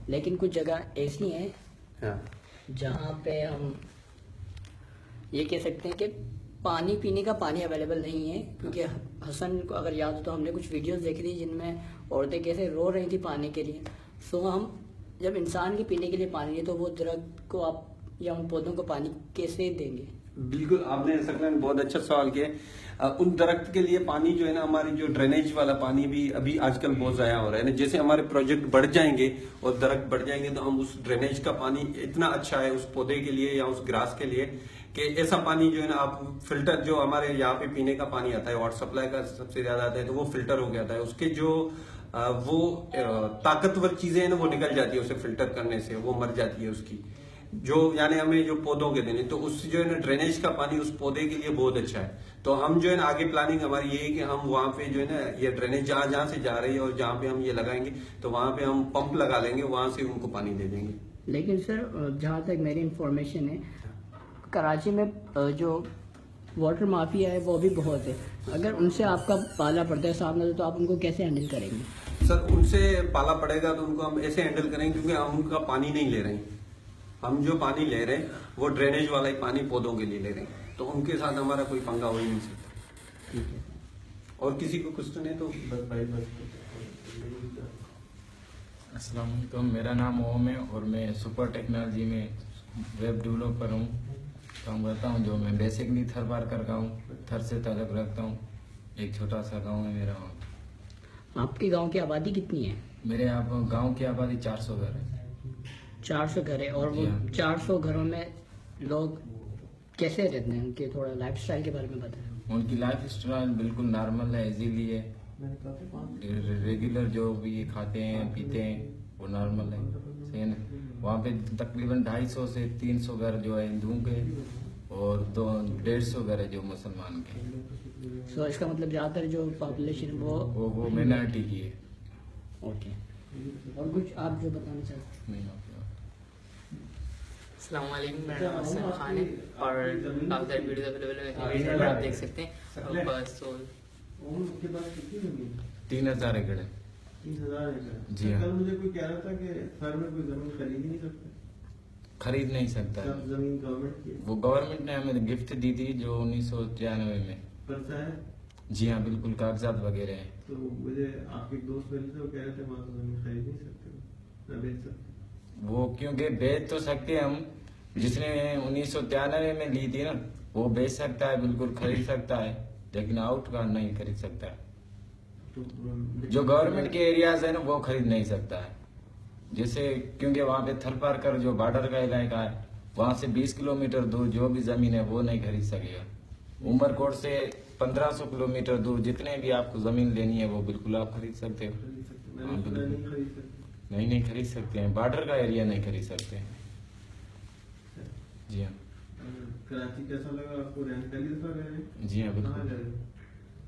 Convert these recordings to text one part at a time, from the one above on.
लेकिन कुछ जगह ऐसी हैं हाँ। जहाँ पे हम ये कह सकते हैं कि पानी पीने का पानी अवेलेबल नहीं है। क्योंकि हसन को अगर याद हो तो हमने कुछ वीडियोस देखी थी जिनमें औरतें कैसे रो रही थी पानी के लिए। सो हम जब इंसान के पीने के लिए पानी नहीं तो वो दरख्त को आप या उन पौधों को पानी कैसे देंगे? बिल्कुल, आपने सकलन बहुत अच्छा सवाल किया। उन दरख्त के लिए पानी जो है ना, हमारी जो ड्रेनेज वाला पानी भी अभी आजकल बहुत ज़ाया हो रहा है ना। जैसे हमारे प्रोजेक्ट बढ़ जाएंगे और दरख्त बढ़ जाएंगे तो हम उस ड्रेनेज का पानी इतना अच्छा है उस पौधे के लिए या उस ग्रास के लिए कि ऐसा पानी जो है ना, आप फिल्टर जो हमारे यहाँ पे पीने का पानी आता है वाटर सप्लाई का सबसे ज्यादा आता है तो वो फिल्टर हो गया था। उसके जो वो ताकतवर चीजें हैं ना वो निकल जाती है उसे फिल्टर करने से, वो मर जाती है उसकी जो, यानी हमें जो पौधों के देने, तो उससे जो है ना ड्रेनेज का पानी उस पौधे के लिए बहुत अच्छा है। तो हम जो है ना आगे प्लानिंग हमारी ये है कि हम वहाँ पे जो है ना ये ड्रेनेज जहाँ जहाँ से जा रही है और जहाँ पे हम ये लगाएंगे तो वहाँ पे हम पंप लगा लेंगे, वहाँ से उनको पानी दे देंगे। लेकिन सर जहाँ तक मेरी इंफॉर्मेशन है कराची में जो वाटर माफिया है वो भी बहुत है। अगर उनसे आपका पाला पड़ता है सामने तो आप उनको कैसे हैंडल करेंगे? सर उनसे पाला पड़ेगा तो उनको हम ऐसे हैंडल करेंगे क्योंकि हम उनका पानी नहीं ले रहे हैं। हम जो पानी ले रहे हैं वो ड्रेनेज वाला ही पानी पौधों के लिए ले रहे हैं, तो उनके साथ हमारा कोई पंगा हो ही नहीं सकता। ठीक है। और किसी को क्वेश्चन है तो अस्सलाम वालेकुम, मेरा नाम ओम है और मैं सुपर टेक्नोलॉजी में वेब डेवलपर हूँ, काम करता हूँ। जो मैं बेसिकली थर बार कर रहा हूँ, थर से ताल्लुक रखता हूँ। एक छोटा सा गांव है मेरा। आपके गांव की आबादी कितनी है? मेरे यहाँ गांव की आबादी 400 घर है। 400 घर है। और वो 400 घरों में लोग कैसे रहते हैं? उनके थोड़ा लाइफस्टाइल के बारे में बताएं। उनकी लाइफ स्टाइल बिल्कुल नॉर्मल है, इजीली है। रेगुलर जो भी खाते हैं पीते हैं वो नॉर्मल है, सही है ना। वहाँ पे तकरीबन 250 से 300 घर जो है हिंदुओं के और 150 घर है जो मुसलमान के। सो इसका मतलब ज़्यादातर जो पॉपुलेशन वो माइनॉरिटी की है। ओके। और कुछ आप जो बताना चाहते हैं? अस्सलाम वालेकुम, मेरा नाम हसन खान है और काफ़ी वीडियो अवेलेबल है, आप देख सकते हैं। बस तो 3000 एकड़ है। 30,000 एकड़। जी हाँ। कल मुझे कोई कह रहा था कि शहर में कोई जमीन खरीद ही नहीं सकते। खरीद नहीं सकता है। जमीन गवर्नमेंट की है। वो गवर्नमेंट ने हमें गिफ्ट दी थी जो 1993 में। पर्चा है। जी हाँ, बिल्कुल कागजात वगैरह है। तो मुझे आपके एक दोस्त मिले थे, वो कह रहे थे वहाँ से जमीन खरीद नहीं सकते, न बेच सकते। वो क्योंकि बेच तो सकते हैं हम, जिसने 1993 में ली थी ना वो बेच सकता है, बिल्कुल खरीद सकता है, लेकिन आउट का नहीं खरीद सकता है। जो गवर्नमेंट के एरियाज है ना वो खरीद नहीं सकता है। जैसे क्योंकि वहाँ पे थलपारकर जो बॉर्डर का इलाका है वहाँ से 20 किलोमीटर दूर जो भी जमीन है वो नहीं खरीद सकेगा। उमरकोट से 1500 किलोमीटर दूर जितने भी आपको जमीन लेनी है वो बिल्कुल आप खरीद सकते हो। हाँ, बिल्कुल नहीं खरीद सकते हैं, बॉर्डर का एरिया नहीं खरीद सकते हैं। जी हाँ। कराची कैसा लगा आपको? रहने पहली दफा गए हैं? जी हाँ कहाँ बिल्कुल, गए?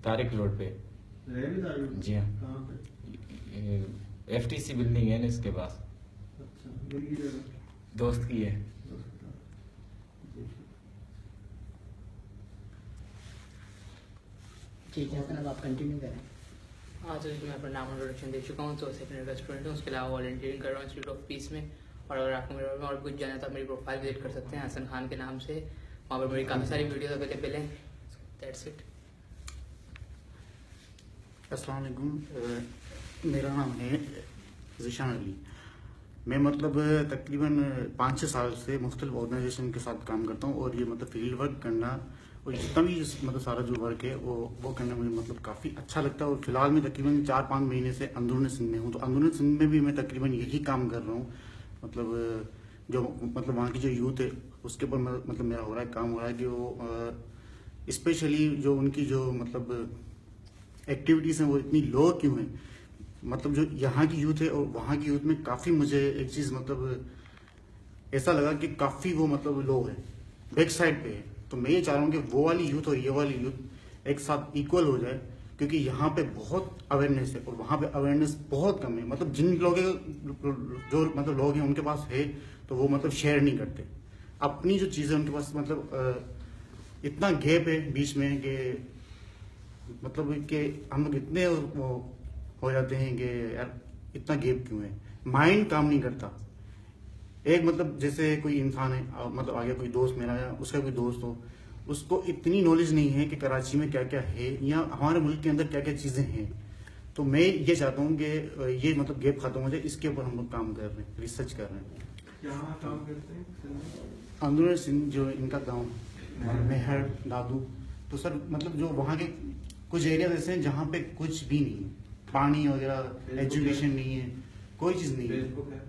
तारिक रोड पे। रहे भी तारिक? जी हाँ। कहाँ पे? FTC बिल्डिंग है ना इसके पास। अच्छा, मिली जगह? दोस्त की है। ठीक है सर, आप कंटिन्यू करें। हाँ, तो मैं अपना नाम इंट्रोडक्शन दे चुका हूँ। तो सेकेंड का स्टूडेंट हूँ, उसके अलावा वॉलंटियरिंग कर रहा हूँ इंस्टीट्यूट ऑफ पीस में। और अगर आपको मेरे बारे में और कुछ जानना है तो आप मेरी प्रोफाइल विजिट कर सकते हैं हसन खान के नाम से। वहाँ पर मेरी काफ़ी सारी वीडियोस अवेलेबल हैं। That's it. अस्सलाम वालेकुम, मेरा नाम है ज़िशान अली। मैं मतलब तकरीबन 5-6 साल से मुख्तलिफ ऑर्गेनाइजेशन के साथ काम करता हूँ और ये मतलब फील्ड वर्क करना और जितना भी मतलब सारा जो वर्क है वो करना मुझे मतलब काफ़ी अच्छा लगता है। और फिलहाल मैं तकरीबन 4-5 महीने से अंदरून सिंध में हूँ, तो अंदरून सिंध में भी मैं तकरीबन यही काम कर रहा हूँ। मतलब जो मतलब वहाँ की जो यूथ है उसके ऊपर मतलब मेरा हो रहा है, काम हो रहा है कि वो स्पेशली जो उनकी जो मतलब एक्टिविटीज़ हैं वो इतनी लो क्यों हैं। मतलब जो यहाँ की यूथ है और वहाँ की यूथ में काफ़ी मुझे एक चीज़ मतलब ऐसा लगा कि काफ़ी वो मतलब लो है, बैक साइड पे है। तो मैं ये चाह रहा हूँ कि वो वाली यूथ और ये वाली यूथ एक साथ इक्वल हो जाए, क्योंकि यहाँ पे बहुत अवेयरनेस है और वहाँ पे अवेयरनेस बहुत कम है। मतलब जिन लोग जो मतलब लोग हैं उनके पास है तो वो मतलब शेयर नहीं करते अपनी जो चीज़ें उनके पास। मतलब इतना गैप है बीच में कि मतलब कि हम लोग इतने वो हो जाते हैं कि यार इतना गैप क्यों है। माइंड काम नहीं करता। एक मतलब जैसे कोई इंसान है, मतलब आगे कोई दोस्त मेरा है, उसका कोई दोस्त हो, उसको इतनी नॉलेज नहीं है कि कराची में क्या क्या है या हमारे मुल्क के अंदर क्या क्या चीजें हैं। तो मैं ये चाहता हूँ कि ये मतलब गैप खत्म हो जाए, इसके ऊपर हम लोग काम कर रहे हैं, रिसर्च कर रहे हैं। यहाँ काम करते हैं अंदर सिंह जो इनका गांव मेहर दादू, तो सर मतलब जो वहाँ के कुछ एरिया ऐसे हैं जहाँ पे कुछ भी नहीं है, पानी वगैरह, एजुकेशन नहीं है, कोई चीज नहीं है। फेसबुक है,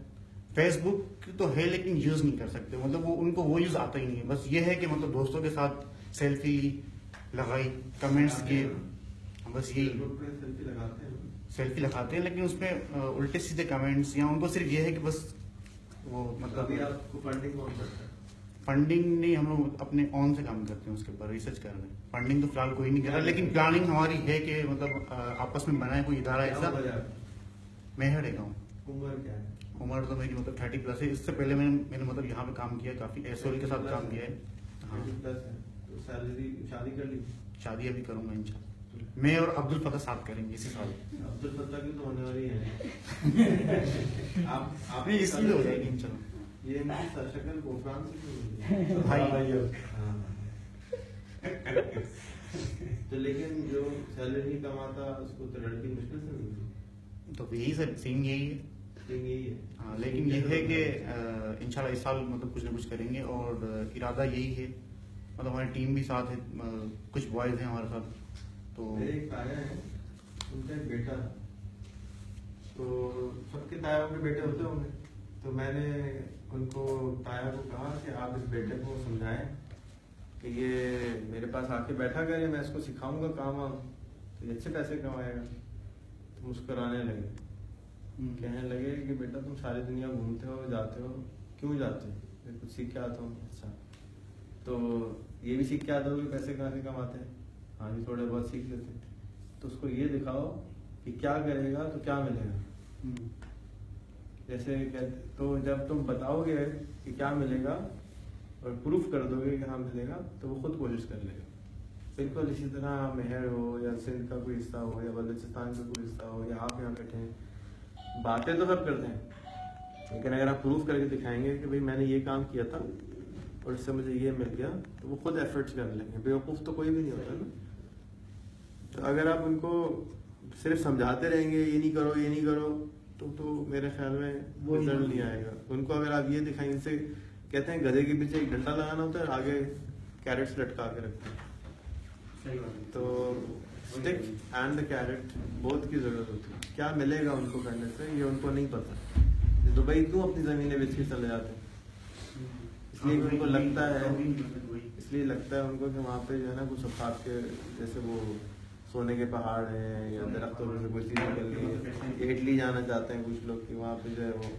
फेसबुक तो है लेकिन यूज नहीं कर सकते, मतलब वो उनको वो यूज आता ही नहीं है। बस ये है कि मतलब दोस्तों के साथ सेल्फी लगाई, कमेंट्स किए, बस यही फेसबुक पे सेल्फी लगाते हैं। सेल्फी लगाते हैं, लेकिन उसमें उल्टे सीधे कमेंट्स, या उनको सिर्फ ये है कि बस वो अभी मतलब आपको फंडिंग कौन करता है? फंडिंग नहीं, हम लोग अपने ऑन से काम करते हैं, उसके ऊपर रिसर्च कर रहे हैं। फंडिंग तो फिलहाल कोई नहीं कर रहा, लेकिन प्लानिंग हमारी है कि मतलब आपस में बनाए कोई इदारा क्या ऐसा। उम्र है आपकी? मेहर है गाँव। उम्र क्या है? उम्र तो मेरी मतलब 30+ है। इससे पहले मैंने मतलब यहाँ पे काम किया है, काफी एसओएल के साथ काम किया है। हाँ, 30+ है तो सैलरी, शादी कर ली? शादी अभी करूंगा इंशाल्लाह। मैं और अब्दुल फता साथ करेंगे इसी साल। अब्दुल फत्ता की तो होने वाली है। आप नहीं, इसलिए हो जाएगी इंशाल्लाह। ये इनकी शक्ल गोफ्रान से क्यों हुई है? भाई हाँ। तो लेकिन जो सैलरी नहीं कमाता उसको तो लड़की मुश्किल से मिलती। तो यही सर सीन यही है। ठीक यही है। हाँ, लेकिन ये है कि इंशाल्लाह इस साल मतलब कुछ ना कुछ करेंगे, और इरादा यही है। मतलब हमारी टीम भी साथ है, कुछ बॉयज हैं हमारे साथ। तो मेरे एक ताया है, उनका एक बेटा था, तो सबके तायों के बेटे होते होंगे, तो मैंने उनको ताया को कहा कि आप इस बेटे को समझाएं कि ये मेरे पास आके बैठा करे, मैं इसको सिखाऊंगा काम वाम, तो ये अच्छे पैसे कमाएगा। तो मुस्कुराने लगे, कहने लगे कि बेटा तुम सारी दुनिया घूमते हो, जाते हो, क्यों जाते हो? मैं कुछ सीख के आता हूँ। अच्छा, तो ये भी सीख के आता हो कि पैसे कहाँ से कमाते हैं? हाँ जी, थोड़े बहुत सीख लेते हैं। तो उसको ये दिखाओ कि क्या करेगा तो क्या मिलेगा। जैसे कहते, तो जब तुम बताओगे कि क्या मिलेगा और प्रूफ कर दोगे कि हाँ मिलेगा, तो वो खुद कोशिश कर लेगा। बिल्कुल इसी तरह मेहर हो या सिंध का कोई हिस्सा हो या बलूचिस्तान का कोई हिस्सा हो या आप यहाँ बैठे हैं, बातें तो सब करते हैं, लेकिन अगर आप प्रूफ करके दिखाएंगे कि भाई मैंने ये काम किया था और इससे मुझे ये मिल गया, तो वो खुद एफर्ट्स कर लेंगे। बेवकूफ़ तो कोई भी नहीं होता ना। तो अगर आप उनको सिर्फ समझाते रहेंगे ये नहीं करो ये नहीं करो, तो मेरे ख्याल में रिजल्ट नहीं आएगा। उनको अगर आप ये दिखाएंगे, जैसे कहते हैं गधे के पीछे एक डंडा लगाना होता है, आगे कैरेट्स लटका के रखते हैं। तो stick and the carat both की जरूरत होती है। क्या मिलेगा उनको करने से ये उनको नहीं पता। दुबई क्यों अपनी जमीनें बेच के चले जाते हैं? इसलिए उनको लगता है, इसलिए लगता है उनको कि वहाँ पे जो है ना कुछ अफाक के जैसे वो सोने के पहाड़ हैं या दरख्तों में से कोई चीज़ निकल रही है। इटली जाना चाहते हैं कुछ लोग कि वहाँ पे जो है वो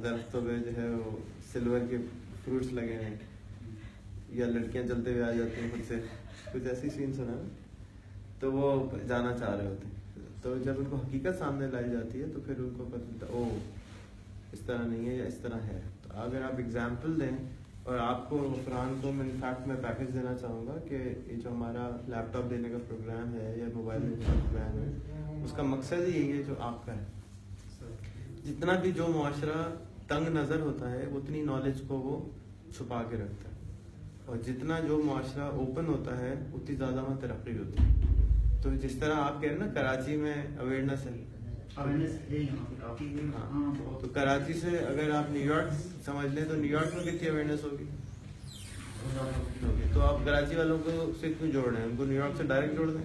दरख्तों पे जो है वो सिल्वर के फ्रूट्स लगे हैं, या लड़कियाँ चलते हुए आ जाती हैं खुद से, कुछ ऐसी सीन सुना ना, तो वो जाना चाह रहे होते हैं। तो जब उनको हकीकत सामने लाई जाती है तो फिर उनको पता चलता है ओह इस तरह नहीं है या इस तरह है। तो अगर आप एग्जाम्पल दें, और आपको फरहान को इनफैक्ट मैं पैकेज देना चाहूँगा कि ये जो हमारा लैपटॉप देने का प्रोग्राम है या मोबाइल देने का प्रोग्राम है, उसका मकसद ही यही है जो आपका है। जितना भी जो मुआशरा तंग नज़र होता है उतनी नॉलेज को वो छुपा के रखता है, और जितना जो मुआशरा ओपन होता है उतनी ज़्यादा वहाँ तरक्की होती है। तो जिस तरह आप कह रहे हैं ना कराची में अवेयरनेस है, हाँ, तो कराची से अगर आप न्यूयॉर्क समझ लें तो न्यूयॉर्क में कितनी अवेयरनेस होगी? तो आप कराची वालों को से क्यों जोड़ रहे हैं? उनको न्यूयॉर्क से डायरेक्ट जोड़ दें।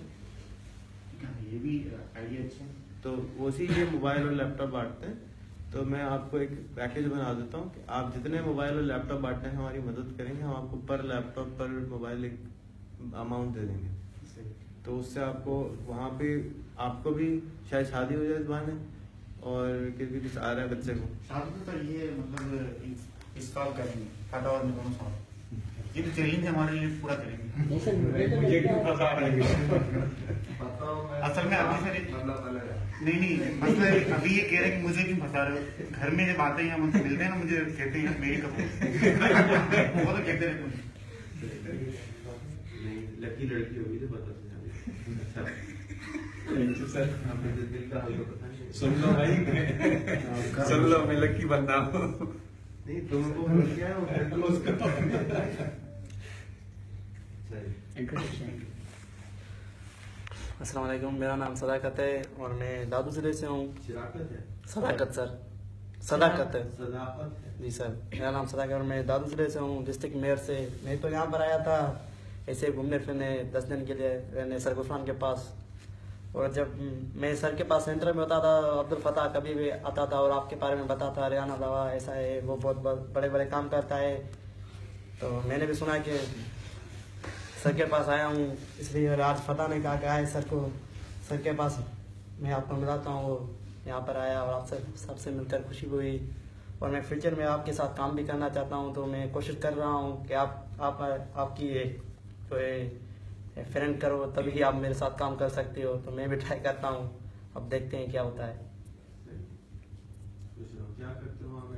ये भी आइडिया अच्छा है। तो उसी ये मोबाइल और लैपटॉप बांटते हैं। तो मैं आपको एक पैकेज बना देता हूँ कि आप जितने मोबाइल और लैपटॉप बांटने में हमारी मदद करेंगे, हम आपको पर लैपटॉप पर मोबाइल एक अमाउंट दे देंगे। तो उससे आपको वहाँ पे आपको भी शायद शादी हो जाए इस बहाने, और क्योंकि कुछ आ रहा है बच्चे को शादी तो ये मतलब इस साल करेंगे, फायदा और दोनों साल ये तो चैलेंज हमारे लिए पूरा करेंगे। नहीं सर, मुझे तो लगता है असल में अभी सर नहीं मतलब अभी ये कह रहे हैं कि मुझे क्यों फंसा रहे हो? घर में जब आते हैं मुझसे मिलते हैं ना, मुझे कहते हैं मेरी कब वो तो कहते रहते हैं लकी लड़की होगी तो पता चल जाएगा। अच्छा सर, आपने दिल का हाल तो पता नहीं। सुन लो भाई, सुन लो, मैं लकी बंदा हूँ। नहीं तुमको क्या है वो क्लोज कर सही। अस्सलाम वालेकुम, मेरा नाम सदाकत है और मैं दादू जिले से हूँ। शिराकत है, सदाकत सर, सदाकत है सदाकत है। जी सर। मेरा नाम सदाकत और मैं दादू जिले से हूँ, डिस्ट्रिक्ट मेयर से। मैं तो यहाँ पर आया था ऐसे घूमने फिरने 10 दिन के लिए रहने सर गुफरान के पास। और जब मैं सर के पास सेंटर में होता था, अब्दुल फताह कभी भी आता था और आपके बारे में बताता, रियाना दवा ऐसा है, वो बहुत बड़े बड़े काम करता है। तो मैंने भी सुना कि सर के पास आया हूँ, इसलिए और आज फताह ने कहा कि आए सर को, सर के पास मैं आपको मिलाता हूँ। वो यहाँ पर आया और आपसे सबसे मिलकर खुशी हुई। और मैं फ्यूचर में आपके साथ काम भी करना चाहता हूँ, तो मैं कोशिश कर रहा हूँ कि आपकी एक जो है फ्रेंड करो, तभी आप मेरे साथ काम कर सकते हो। तो मैं भी ट्राई करता हूँ, अब देखते हैं क्या होता है। क्या करते हो वहाँ में?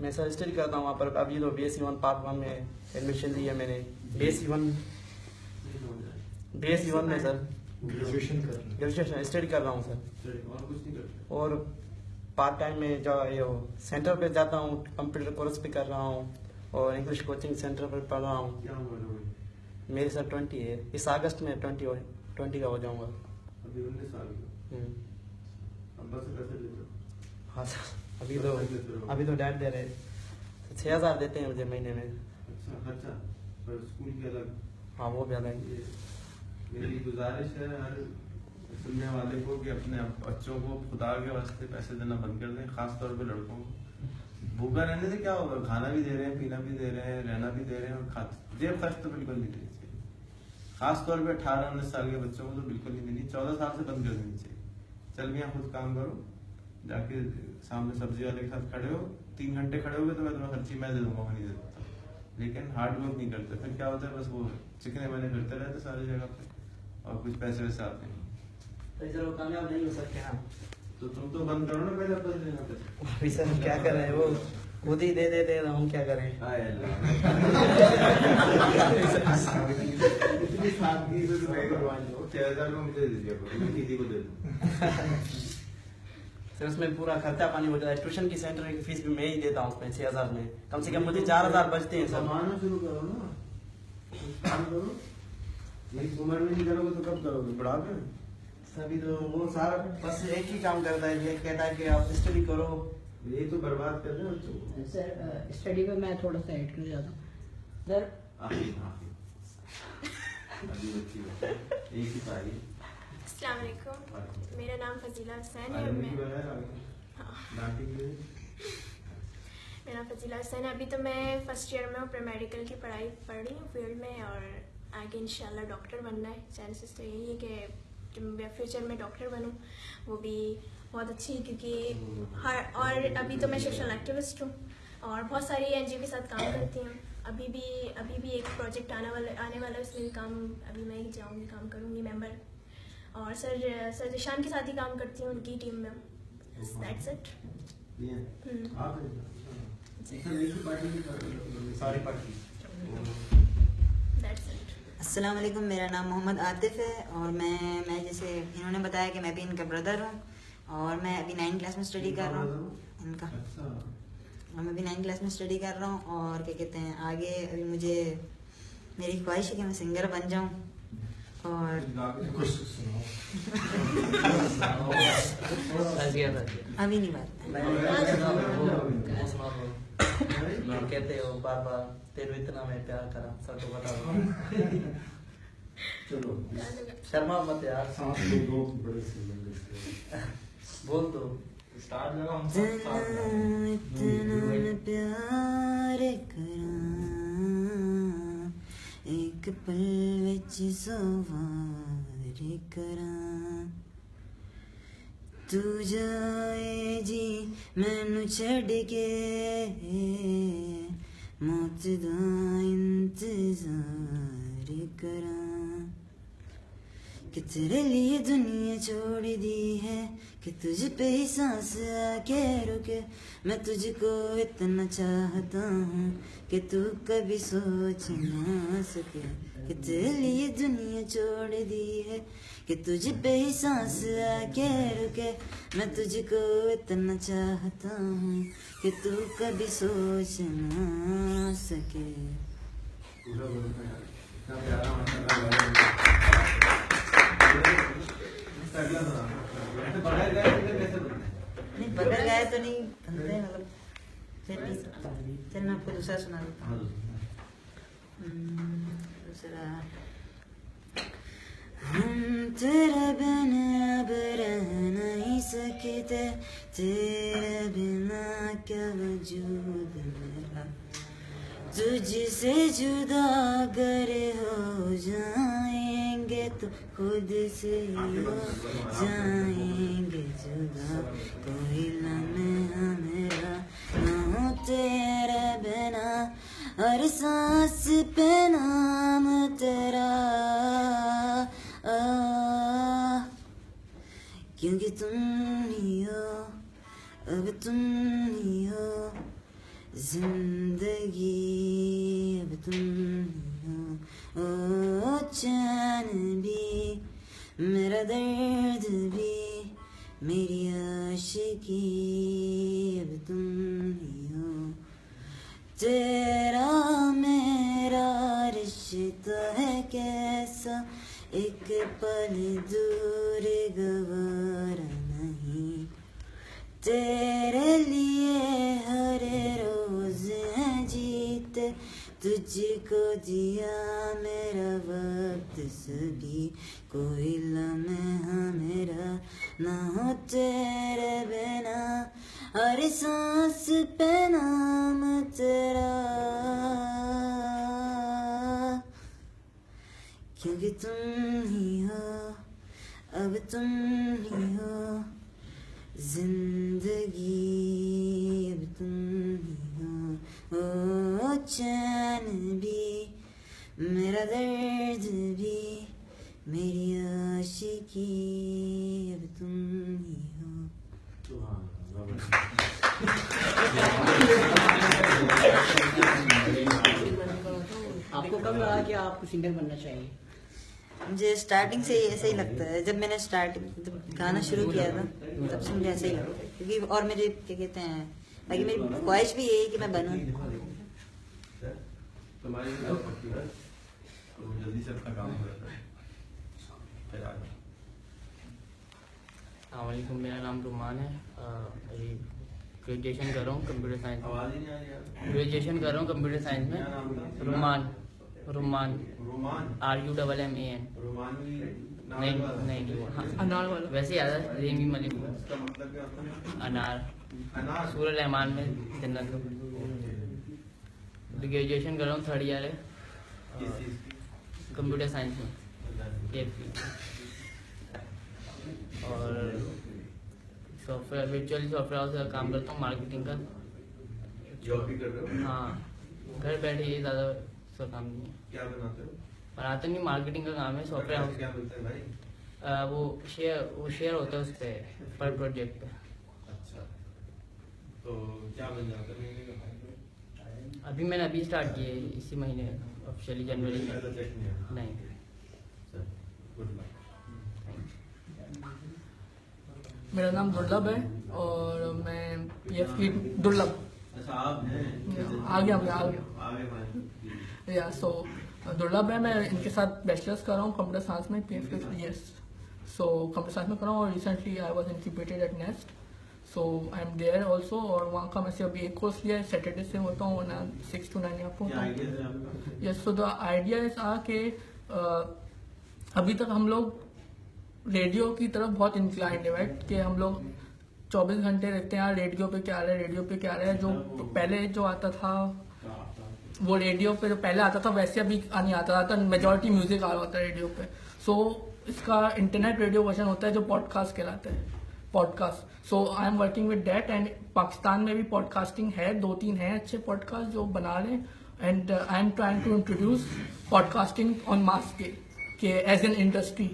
मैं सर स्टडी करता हूँ वहाँ पर। अभी तो BSc 1 पार्ट 1 में एडमिशन ली है मैंने। BSc 1 में सर ग्रेजुएशन स्टडी कर रहा हूँ सर। और कुछ नहीं करते? और पार्ट टाइम में जो ये सेंटर पे जाता हूँ, कंप्यूटर कोर्स भी कर रहा हूँ और इंग्लिश कोचिंग सेंटर पर पढ़ रहा हूँ। क्या उम्र है भाई? मेरे सर 20 है, इस अगस्त में 20 का हो जाऊंगा। अभी 19 साल का। अब्बा से पैसे लेते हो? हाँ सर, अभी तो डैड दे रहे 6,000 देते हैं मुझे महीने में। अच्छा खर्चा, पर स्कूल के अलग। हाँ वो भी अलग। मेरी गुजारिश है हर सुनने वाले को कि अपने बच्चों को खुदा के वास्ते पैसे देना बंद कर दें, खास तौर पे लड़कों को। भूखा रहने से क्या होगा, खाना भी दे रहे हैं, पीना भी दे रहे हैं, रहना भी दे रहे हैं, और जेब खर्च तो बिल्कुल नहीं देनी चाहिए। खास तौर पे 18-19 साल के बच्चों को तो बिल्कुल नहीं देनी, 14 साल से बंद कर देनी चाहिए। चल भैया खुद काम करो, जाके सामने सब्जी वाले के साथ खड़े हो, 3 घंटे खड़े हो गए तो मैं तुम्हें खर्ची मैं दे दूंगा, मैं नहीं दे सकता। लेकिन हार्ड वर्क नहीं करते, फिर क्या होता है, बस वो चिकने बने करते रहते सारी जगह पे और कुछ पैसे वैसे आते नहीं। तो इधर वो कामयाब नहीं हो सकते ना। तो तुम तो बंद करो ना पहले, अब देना पैसे। अभी सर हम क्या कर रहे हैं, वो खुद ही दे देते हैं, हम क्या करें। इतनी सादगी से तो मैं करवानी हो, 6,000 को मुझे दे दिया करो, मैं किसी को दे दूं। सर उसमें पूरा खर्चा पानी हो जाता है। ट्यूशन की सेंटर की फीस भी मैं ही देता हूँ उसमें 6,000 में, कम से कम मुझे 4,000 बचते हैं सर। कमाना शुरू करो ना, कुछ काम करो। इस उम्र में नहीं करोगे तो कब करोगे, बुढ़ापे में? सभी तो वो सारा बस एक ही काम करता है, ये कहता है कि आप स्टडी करो। ये तो बर्बाद कर रहे हो बच्चों को। सर स्टडी में मैं थोड़ा सा ऐड करना चाहता हूँ सर। अभी बच्ची हो, एक ही पाई। अस्सलाम वालेकुम, मेरा नाम फजीला हुसैन है। मेरा फजीला हुसैन है। अभी तो मैं फर्स्ट ईयर में हूँ, प्री मेडिकल की पढ़ाई पढ़ रही हूँ फील्ड में, और आगे इंशाल्लाह डॉक्टर बनना है। चांसेस तो यही है कि मैं फ्यूचर में डॉक्टर बनूँ, वो भी बहुत अच्छी, क्योंकि और अभी तो मैं सोशल एक्टिविस्ट हूँ और बहुत सारी NGO के साथ काम करती हूँ। अभी भी एक प्रोजेक्ट आने वाला है, उसमें भी काम अभी मैं ही जाऊँगी, काम करूँगी मेंबर। और सर जिशान के साथ ही काम करती हूँ, उनकी टीम में। That's it. That's it. अस्सलाम वालेकुम, मेरा नाम मोहम्मद आतिफ है और मैं जैसे इन्होंने बताया कि मैं भी इनका ब्रदर हूँ और मैं अभी 9th क्लास में स्टडी कर रहा हूँ इनका। और मैं अभी 9th क्लास में स्टडी कर रहा हूँ और क्या कहते हैं, आगे अभी मुझे मेरी ख्वाहिश है कि मैं सिंगर बन जाऊँ। और अभी नहीं बात कहते हो बाबा तेरे इतना मैं प्यार करा, सबको बता दो। चलो शर्मा मत यार, बोल दो। स्टार्ट लगा हम इतना मैं प्यार करा, एक पल विच सवार करा, तू जाए जी मैनू छड़ के, मौत दा इंतजार करा, कि तेरे लिए दुनिया छोड़ दी है, कि तुझ पे ही सांस आके रुके, मैं तुझको इतना चाहता हूँ कि तू कभी सोच ना सके कि तेरे लिए दुनिया छोड़ दी है, कि तुझ पे ही सांस आके रुके, मैं तुझको इतना चाहता हूँ कि तू कभी सोच ना सके। नहीं बगैर गाए तो नहीं बनते, मतलब फिर भी चल मैं आपको दूसरा सुना देता हूँ। दूसरा, हम तेरे बिना अब रह नहीं सकते, तेरे बिना क्या वजूद मेरा, तुझसे जुदा अगर हो जाएंगे तो खुद से ही हो जाएंगे जुदा, कोई लम्हा मेरा ना हो तेरे बिना, हर सांस पे नाम तेरा, क्योंकि तुम ही हो, अब तुम ही हो जिंदगी, अब तुम ही हो। ओ चैन भी, मेरा दर्द भी, मेरी आशिकी, अब तुम ही हो। तेरा मेरा रिश्ता है कैसा, एक पल दूर गवारा नहीं, तेरे लिए हर रोज है जीते, तुझको दिया मेरा वक्त सभी, कोई लम्हा मेरा ना हो तेरे बिना, हर सांस पे नाम तेरा, क्योंकि तुम ही हो, अब तुम ही हो जिंदगी, अब तुम ही हो। ओ चैन भी, मेरा दर्द भी, मेरी आशिकी, अब तुम ही हो। आपको कब लगा कि आपको सिंगर बनना चाहिए? मुझे स्टार्टिंग से ही ऐसे ही लगता है, जब मैंने जब गाना शुरू किया था तब से मुझे ऐसे ही लगता है, क्योंकि और मेरे क्या कहते हैं, बाकी मेरी ख्वाहिश भी यही कि मैं बनूं। अस्सलामुअलैकुम, मेरा नाम रुमान है। अभी ग्रेजुएशन कर रहा हूँ कंप्यूटर साइंस में। ग्रेजुएशन कर रहा हूँ कंप्यूटर साइंस में। रुमान RUMMAN। नहीं अनार वाला वैसे याद है, रेमी मलिक अनार सूरह रहमान में जन्नत। ग्रेजुएशन कर रहा हूँ, 3rd ईयर है कंप्यूटर साइंस में KFC। और सॉफ्टवेयर वर्चुअली सॉफ्टवेयर हाउस का काम करता हूँ, मार्केटिंग का। जॉब भी कर रहे हो? हाँ, घर बैठे ये ज़्यादा उसका काम नहीं है। क्या बनाते हो? बनाते नहीं, मार्केटिंग का काम है सॉफ्टवेयर हाउस। क्या मिलता है भाई? वो शेयर होता है उस पे पर प्रोजेक्ट पे। अच्छा, तो क्या बन जाता है महीने का? अभी मैंने अभी स्टार्ट किया है इसी महीने ऑफिशियली, जनवरी में। नहीं। Good luck. मेरा नाम दुर्लभ है और मैं PFP दुर्लभ अच्छा, आप हैं? आ गया आगे भाई। या सो दुर्लभ है। मैं इनके साथ बैचलर्स कर रहा हूँ कंप्यूटर साइंस में PFP। Yes, so computer science में कर रहा हूँ और recently I was incubated at nest, so I am there also. और वहाँ का मैं से अभी एक कोर्स लिया है, सैटरडे से होता हूँ, 6 to 9 यहाँ पे होता हूँ। Yes, so the idea is कि अभी तक हम लोग रेडियो की तरफ बहुत इंक्लाइंड है, राइट, कि हम लोग 24 घंटे रहते हैं रेडियो पे क्या आ रहा है, रेडियो पे क्या आ रहा है। जो पहले जो आता था वो रेडियो पे जो पहले आता था वैसे अभी नहीं आता था, मेजॉरिटी म्यूजिक आ रहा होता है रेडियो पे। सो इसका इंटरनेट रेडियो वर्जन होता है जो पॉडकास्ट कहलाता है, podcast. So I am working with that and Pakistan में भी पॉडकास्टिंग है, 2-3 हैं अच्छे पॉडकास्ट जो बना रहे हैं। And I am trying to introduce podcasting on mass scale के एज एन इंडस्ट्री,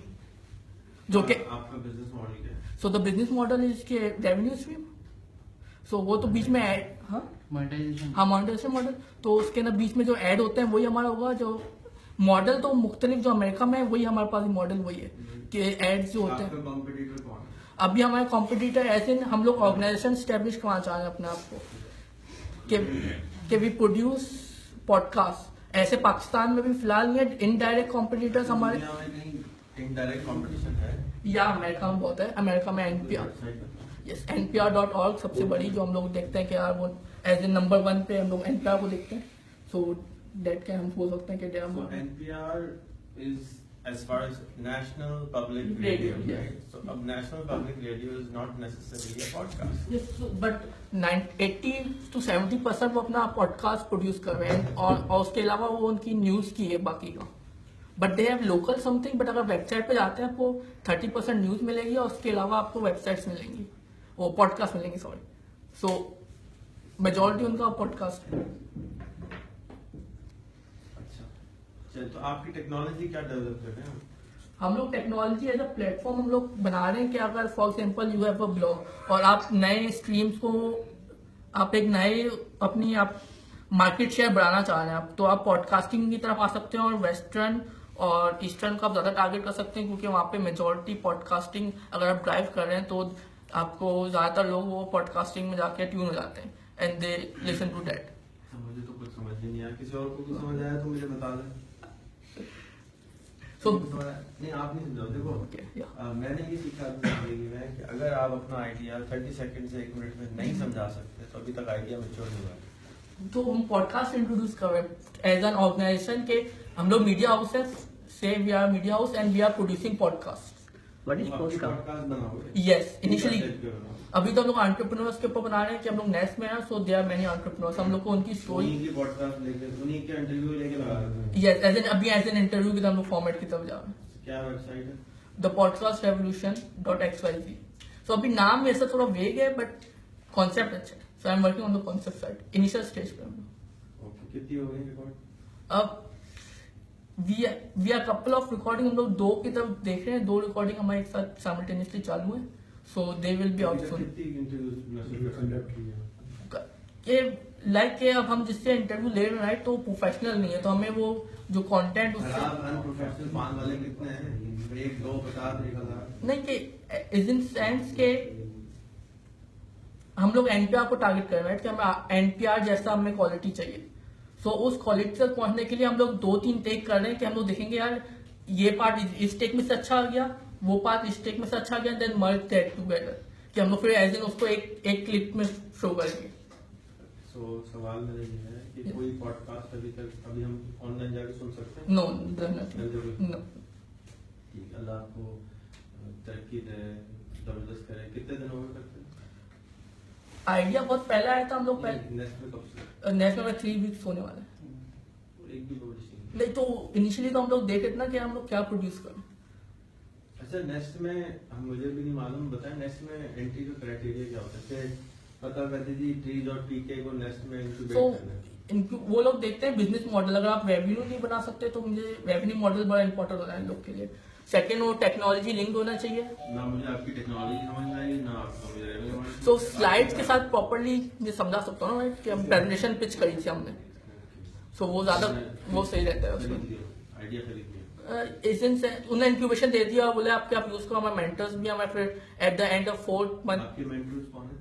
जो कि आपका बिजनेस मॉडल क्या है? So the business model is के रेवेन्यू स्ट्रीम, सो वो तो बीच में ऐड, हाँ मोनेटाइजेशन मॉडल, तो उसके ना बीच में जो ऐड होते हैं वही हमारा होगा। जो मॉडल तो मुख्तलिफ जो अमेरिका में है वही हमारे पास मॉडल वही है कि एड्स जो होते हैं। कॉम्पिटिटर कौन है? अभी हमारे कॉम्पिटिटर ऐसे हम लोग ऑर्गेनाइजेशन स्टैब्लिश करना चाह रहे हैं अपने आप को कि वी प्रोड्यूस पॉडकास्ट। ऐसे पाकिस्तान में भी फिलहाल नहीं है, इनडायरेक्ट कॉम्पिटिटर्स हमारे दुनिया में कहीं इनडायरेक्ट कंपटीशन है? या अमेरिका में बहुत है। अमेरिका में एनपीआर, यस npr.org सबसे बड़ी जो हम लोग देखते हैं कि यार वो एज ए नंबर 1 पे हम लोग एनपीआर को देखते हैं। सो दैट कैन हम बोल सकते हैं कि So NPR is as far as national public Radio, radio, yeah. right? So a national public radio is not necessarily a podcast. yes, but 80 to 70% वो अपना पॉडकास्ट प्रोड्यूस कर रहे हैं और उसके अलावा वो उनकी न्यूज की है बाकी का। But they have local something, but अगर वेबसाइट पे जाते हैं आपको 30% न्यूज मिलेगी और उसके अलावा आपको वेबसाइट्स मिलेंगी, वो पॉडकास्ट मिलेंगे, सॉरी। सो मेजॉरिटी उनका पॉडकास्ट। अच्छा, चल तो आपकी टेक्नोलॉजी क्या डेवलप कर रहे हैं? हम लोग टेक्नोलॉजी एज अ प्लेटफॉर्म हम लोग बना रहे हैं कि अगर for example you have a blog और आप नए स्ट्रीम्स को आप एक नए अपनी आप मार्केट शेयर बढ़ाना चाह रहे हैं आप, तो आप पॉडकास्टिंग की तरफ आ सकते हैं और वेस्टर्न और ईस्टर्न को आप ज्यादा टारगेट कर सकते हैं क्योंकि वहाँ पे मेजोरिटी पॉडकास्टिंग अगर आप ड्राइव कर रहे हैं तो आपको ज्यादातर लोग वो पॉडकास्टिंग में जाके ट्यून हो जाते हैं and they listen to that. मुझे तो कुछ समझ ही नहीं आया, किसी और को कुछ समझ आया तो मुझे बता दें। So- नहीं आप नहीं समझाओ। देखो Okay, yeah. मैंने ये सीखा अपनी जिंदगी में कि अगर आप अपना आइडिया 30 सेकंड से 1 मिनट में नहीं समझा सकते तो अभी तक आइडिया मैच्योर नहीं हुआ। तो हम पॉडकास्ट इंट्रोड्यूस कर रहे हैं एज एन ऑर्गेनाइजेशन के। हम लोग मीडिया हाउस है, so we are media house and we are producing podcast. What is आप पॉडकास्ट? पॉडकास्ट बनाओगे? यस, इनिशियली किस टाइप के बनाओगे? अभी तो हम लोग एंटरप्रेन्योर्स के ऊपर बना रहे हैं कि हम लोग नेस्ट में हैं, सो दे आर मेनी एंटरप्रेन्योर्स। हम लोग को उनकी स्टोरी, उन्हीं की पॉडकास्ट लेके उन्हीं के इंटरव्यू लेके लगा देते हैं। यस, एज एन अभी एज एन इंटरव्यू की हम लोग फॉर्मेट की तरफ जा रहे हैं। क्या वेबसाइट है? The podcast revolution.xyz। सो अभी नाम वैसा थोड़ा वेग है बट कॉन्सेप्ट अच्छा है। So I am working on the concept side, initial stage पे हम लोग। ओके, कितनी हो गई रिकॉर्ड? अब we are couple of recording, हम लोग 2 की तरफ देख रहे हैं, 2 रिकॉर्डिंग हमारे एक साथ साइमल्टेनियसली चालू है। So they will be out soon. कितनी इंटरव्यूज कंडक्ट की है? ये लाइक के अब हम जिससे इंटरव्यू ले रहे हैं तो प्रोफेशनल नहीं है, तो हमें वो जो कंटेंट उससे खराब अनप्रोफेशनल पान वाले कितने हैं? 1, 2, 50, 1000? नहीं कि इज इन सेंस के हम लोग एनपीआर को टारगेट कर रहे हैं कि हमें एनपीआर जैसा हमें क्वालिटी चाहिए। सो उस क्वालिटी तक पहुंचने के लिए हम लोग 2-3 टेक कर रहे हैं कि हम लोग देखेंगे यार ये पार्ट इस टेक में से अच्छा आ गया, वो पार्ट इस टेक में से अच्छा आ गया, देन मर्ज दैट टुगेदर कि हम लोग फिर एज इन उसको एक क्लिप में शो करेंगे। सो सवाल मेरा ये है कि कोई पॉडकास्ट अभी हम ऑनलाइन जाके सुन सकते हैं? नो नो, ठीक, अल्लाह आपको तरक्की दे, जबरदस्त करे। कितने दिन हो गए करते हैं? आइडिया बहुत पहले आया था। हम लोग नेक्स्ट में कब से? नेशनल में 3 वीक्स होने वाले हैं। एक भी पब्लिशिंग नहीं तो इनिशियली तो हम लोग देख रहे थे ना कि हम लोग क्या प्रोड्यूस करें। अच्छा, नेक्स्ट में हम मुझे भी नहीं मालूम, बताएं नेक्स्ट में एंट्री का क्राइटेरिया क्या होता है? जैसे पता करते जी ट्रीज और पीके को नेक्स्ट में इंक्यूबेट तो करना है। वो लोग देखते हैं बिजनेस मॉडल। अगर आप रेवेन्यू नहीं बना सकते तो मुझे रेवेन्यू मॉडल बड़ा इंपॉर्टेंट होता है लोग के लिए। सेकंड, वो टेक्नोलॉजी लिंक होना चाहिए। ना मुझे आपकी टेक्नोलॉजी समझ में आई, ना आपका मुझे रेवेन्यू समझ। तो स्लाइड्स के साथ प्रॉपर्ली ये समझा सकता हूँ ना कि हम प्रेजेंटेशन पिच करी थी हमने, सो वो ज्यादा वो सही रहता है उसमें। आइडिया खरीद लिया। एजेंट्स उन्हें इंक्यूबेशन दे दिया, बोले आपके आप यूज करो। हमारे मेंटर्स भी हमें फिर at the end of 4 month आपके मेंटर्स कौन है?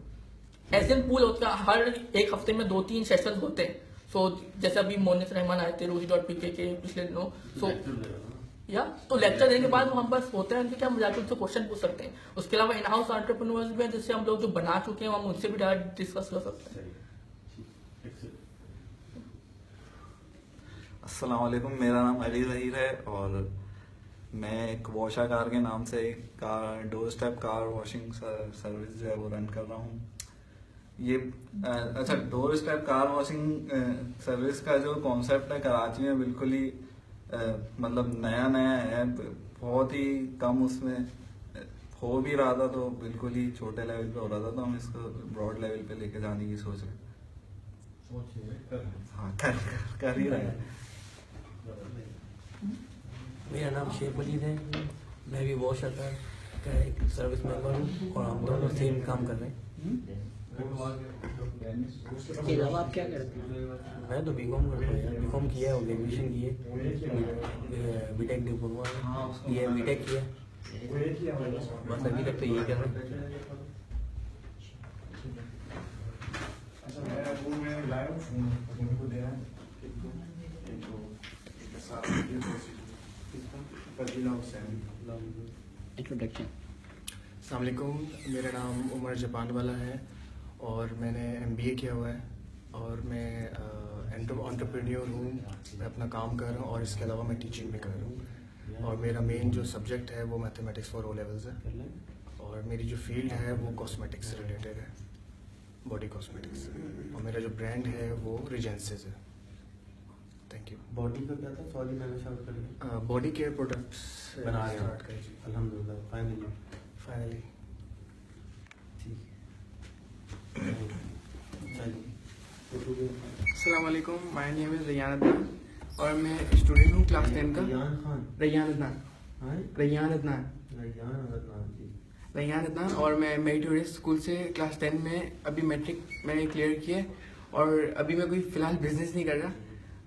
एजेंट पूल होता है। हर एक हफ्ते में 2-3 सेशन होते हैं। सो जैसे अभी मोनिस रहमान आए थे roji.pk के पिछले दिनों। सो या तो लेक्चर देने के बाद हम बस होते हैं उनके, हम जाकर उनसे क्वेश्चन पूछ सकते हैं। उसके अलावा इन हाउस एंटरप्रेन्योर्स भी हैं जिससे हम लोग जो बना चुके हैं हम उनसे भी डायरेक्ट डिस्कस कर सकते हैं। अस्सलाम वालेकुम, मेरा नाम अली ज़हीर है और मैं एक वॉशा कार के नाम से एक car door step car washing service जो है वो रन कर रहा हूँ। ये अच्छा, door step car washing service का जो कॉन्सेप्ट है कराची में बिल्कुल ही मतलब नया है, बहुत ही कम उसमें हो भी रहा था, तो बिल्कुल ही छोटे लेवल पे हो रहा था, तो हम इसको ब्रॉड लेवल पे लेके जाने की सोच रहे हैं। हाँ, कर ही रहे हैं। मेरा नाम शेख वलीद है, मैं भी वॉशर का का एक सर्विस मेंबर हूँ और हम दोनों सेम काम कर रहे हैं। इसके अलावा आप क्या करते हैं? मैं तो बीकॉम कर रहा हूँ, बीकॉम किया है, ग्रेजुएशन की है, बीटेक डिप्लोमा किया है, बीटेक किया है, बस अभी तक तो यही कर रहा हूँ। इंट्रोडक्शन। अस्सलाम वालेकुम, मेरा नाम उमर जपान वाला है और मैंने MBA किया हुआ है और मैं एंटरप्रेन्योर हूँ। मैं अपना काम कर रहा हूँ और इसके अलावा मैं टीचिंग भी कर रहा हूँ और मेरा मेन जो सब्जेक्ट है वो मैथमेटिक्स फॉर O लेवल्स है और मेरी जो फील्ड है वो कॉस्मेटिक्स से रिलेटेड है, बॉडी कॉस्मेटिक्स, और मेरा जो ब्रांड है वो रिजेंसिस है। Thank you. बॉडी का क्या था? सॉरी मैंने शॉर्ट कर दिया। बॉडी केयर प्रोडक्ट्स बना रहे स्टार्ट करें जी। अल्हम्दुलिल्लाह, फाइनली अस्सलाम वालेकुम, my name is Rayyan Adnan और मैं स्टूडेंट हूँ क्लास 10 का। रैयान अदनान और मैं मेरिटोरियस स्कूल से क्लास 10 में अभी मैट्रिक मैंने क्लियर किया और अभी मैं कोई फ़िलहाल बिजनेस नहीं कर रहा।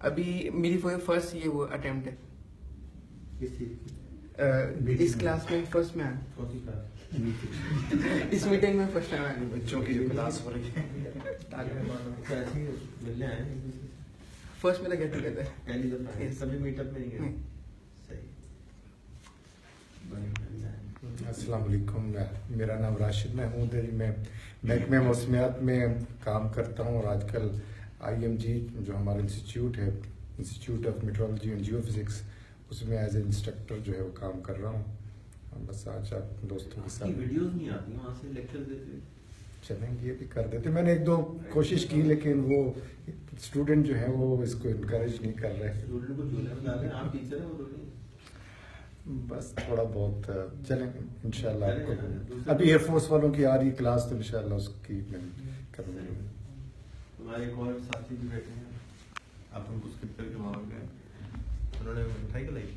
अभी मेरी फर्स्ट ये वो अटेम्प्ट है इस क्लास में, फर्स्ट में आया इस मीटिंग में फर्स्ट टाइम आया। बच्चों की जो क्लास हो रही है मिलने आए फर्स्ट मेरा गेट टुगेदर, सभी मीटअप में नहीं गए। अस्सलाम वालेकुम, मेरा नाम राशिद महमूद है। मैं महकमे मौसमियात में काम करता हूँ और आजकल IMG जो हमारा इंस्टीट्यूट है, institute of metrology and geophysics, उसमें एज ए इंस्ट्रक्टर जो है वो काम कर रहा हूँ। बस आज आप दोस्तों के साथ वीडियोस नहीं आती, वहाँ से लेक्चर देते चलेंगे, ये भी कर देते। मैंने एक दो कोशिश की लेकिन वो स्टूडेंट जो है वो इसको इनकरेज नहीं कर रहे। स्टूडेंट को झूले में डालें, आप टीचर हैं वो रोल बस थोड़ा बहुत चलेंगे इंशाल्लाह। आपको अभी एयरफोर्स वालों की आ रही क्लास तो इंशाल्लाह उसकी मैं करूँगा। हमारे एक और साथी भी बैठे हैं, आप उनको स्किप करके वहाँ गए, उन्होंने मिठाई खिलाई।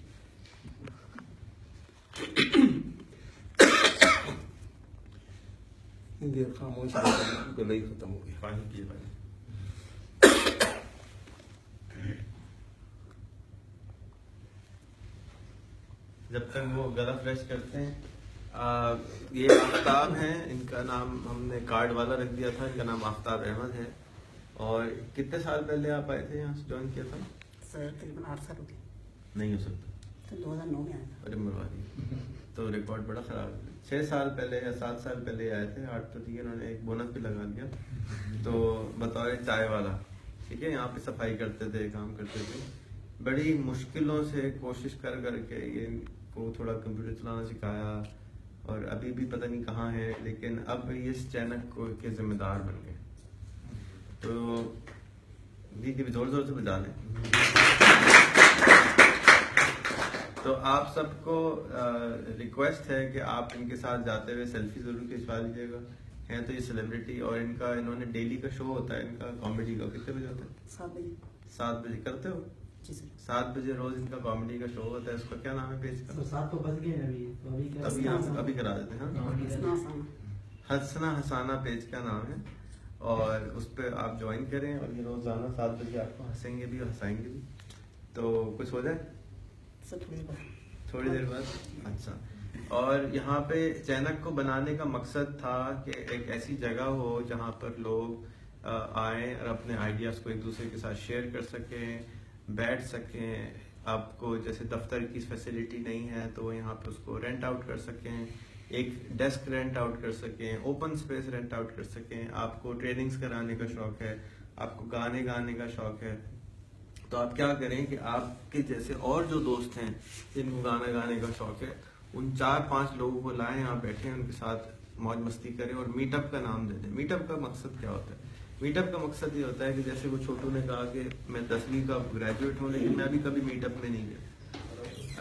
देर खामोश गला ही खत्म हो गया। पानी पिए पानी। जब तक वो गला फ्रेश करते हैं, ये आफ्ताब हैं, इनका नाम हमने कार्ड वाला रख दिया था, इनका नाम आफ्ताब अहमद है। और कितने साल पहले आप आए थे यहाँ से ज्वाइन किया था? सर तकरीबन 8 साल हो गए। नहीं हो सकता, तो 2009 में आया था। अरे मरवादी, तो रिकॉर्ड बड़ा खराब है। 6 साल पहले या 7 साल पहले आए थे, 8 तो ठीक है, उन्होंने एक बोनस भी लगा दिया। तो बतौर चाय वाला, ठीक है, यहाँ पे सफाई करते थे, काम करते थे, बड़ी मुश्किलों से कोशिश कर करके ये को थोड़ा कंप्यूटर चलाना सिखाया और अभी भी पता नहीं कहाँ है, लेकिन अब ये इस चैनल को के जिम्मेदार बन गए। तो दीदी भी जोर जोर से बजा लें। तो आप सबको रिक्वेस्ट है कि आप इनके साथ जाते हुए सेल्फी जरूर खिंचवा लीजिएगा। हैं तो ये सेलिब्रिटी और इन्होंने डेली का शो होता है इनका कॉमेडी का। कितने बजे होता है? 7 बजे। 7 बजे करते हो? जी सर। 7 बजे रोज इनका कॉमेडी का शो होता है। उसका क्या नाम है पेज का? 7 तो बज गए अभी, तो अभी करा देते हैं। हंसना हसाना पेज का नाम है और उस पर आप ज्वाइन करें और ये रोजाना 7 बजे आपको हंसेंगे भी और हंसाएंगे भी। तो कुछ हो जाए थोड़ी देर बाद। अच्छा, और यहाँ पे चैनल को बनाने का मकसद था कि एक ऐसी जगह हो जहाँ पर लोग आए और अपने आइडियाज को एक दूसरे के साथ शेयर कर सकें, बैठ सकें। आपको जैसे दफ्तर की फैसिलिटी नहीं है तो यहाँ पे उसको रेंट आउट कर सकें, एक डेस्क रेंट आउट कर सकें, ओपन स्पेस रेंट आउट कर सकें। आपको ट्रेनिंग्स कराने का शौक है, आपको गाने गाने का शौक है, तो आप क्या करें कि आपके जैसे और जो दोस्त हैं जिनको गाना गाने का शौक है, उन 4-5 लोगों को लाएं, यहाँ बैठे उनके साथ मौज मस्ती करें और मीटअप का नाम दे दें। मीटअप का मकसद क्या होता है? मीटअप का मकसद ये होता है कि जैसे वो छोटू ने कहा कि मैं 10वीं का ग्रेजुएट हूँ लेकिन मैं अभी कभी मीटअप में नहीं गया।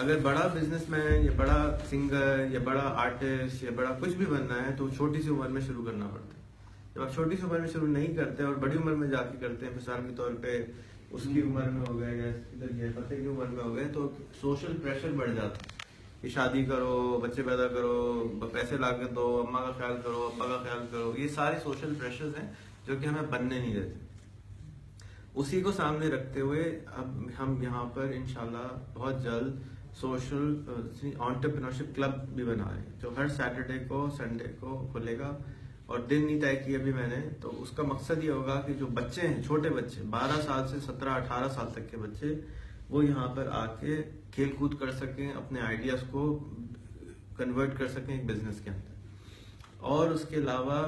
अगर बड़ा बिजनेसमैन या बड़ा सिंगर या बड़ा आर्टिस्ट या बड़ा कुछ भी बनना है तो छोटी सी उम्र में शुरू करना पड़ता है। जब आप छोटी सी उम्र में शुरू नहीं करते और बड़ी उम्र में जाके करते हैं, मिसाल के तौर पे उसकी उम्र में हो गए या इधर ये फतेह की उम्र में हो गए, तो सोशल प्रेशर बढ़ जाता है। कि शादी करो, बच्चे पैदा करो, पैसे ला के दो, अम्मा का ख्याल करो, अब्बा का ख्याल करो, ये सारे सोशल प्रेशर्स हैं जो कि हमें बनने नहीं देते। उसी को सामने रखते हुए अब हम यहाँ पर इंशाल्लाह बहुत जल्द सोशल एंटरप्रेन्योरशिप क्लब भी बना रहे हैं, जो हर सैटरडे को संडे को खुलेगा और दिन नहीं तय किया भी मैंने। तो उसका मकसद ये होगा कि जो बच्चे हैं, छोटे बच्चे 12 साल से 17-18 साल तक के बच्चे, वो यहाँ पर आके खेल कूद कर सकें, अपने आइडियाज को कन्वर्ट कर सकें एक बिजनेस के अंदर। और उसके अलावा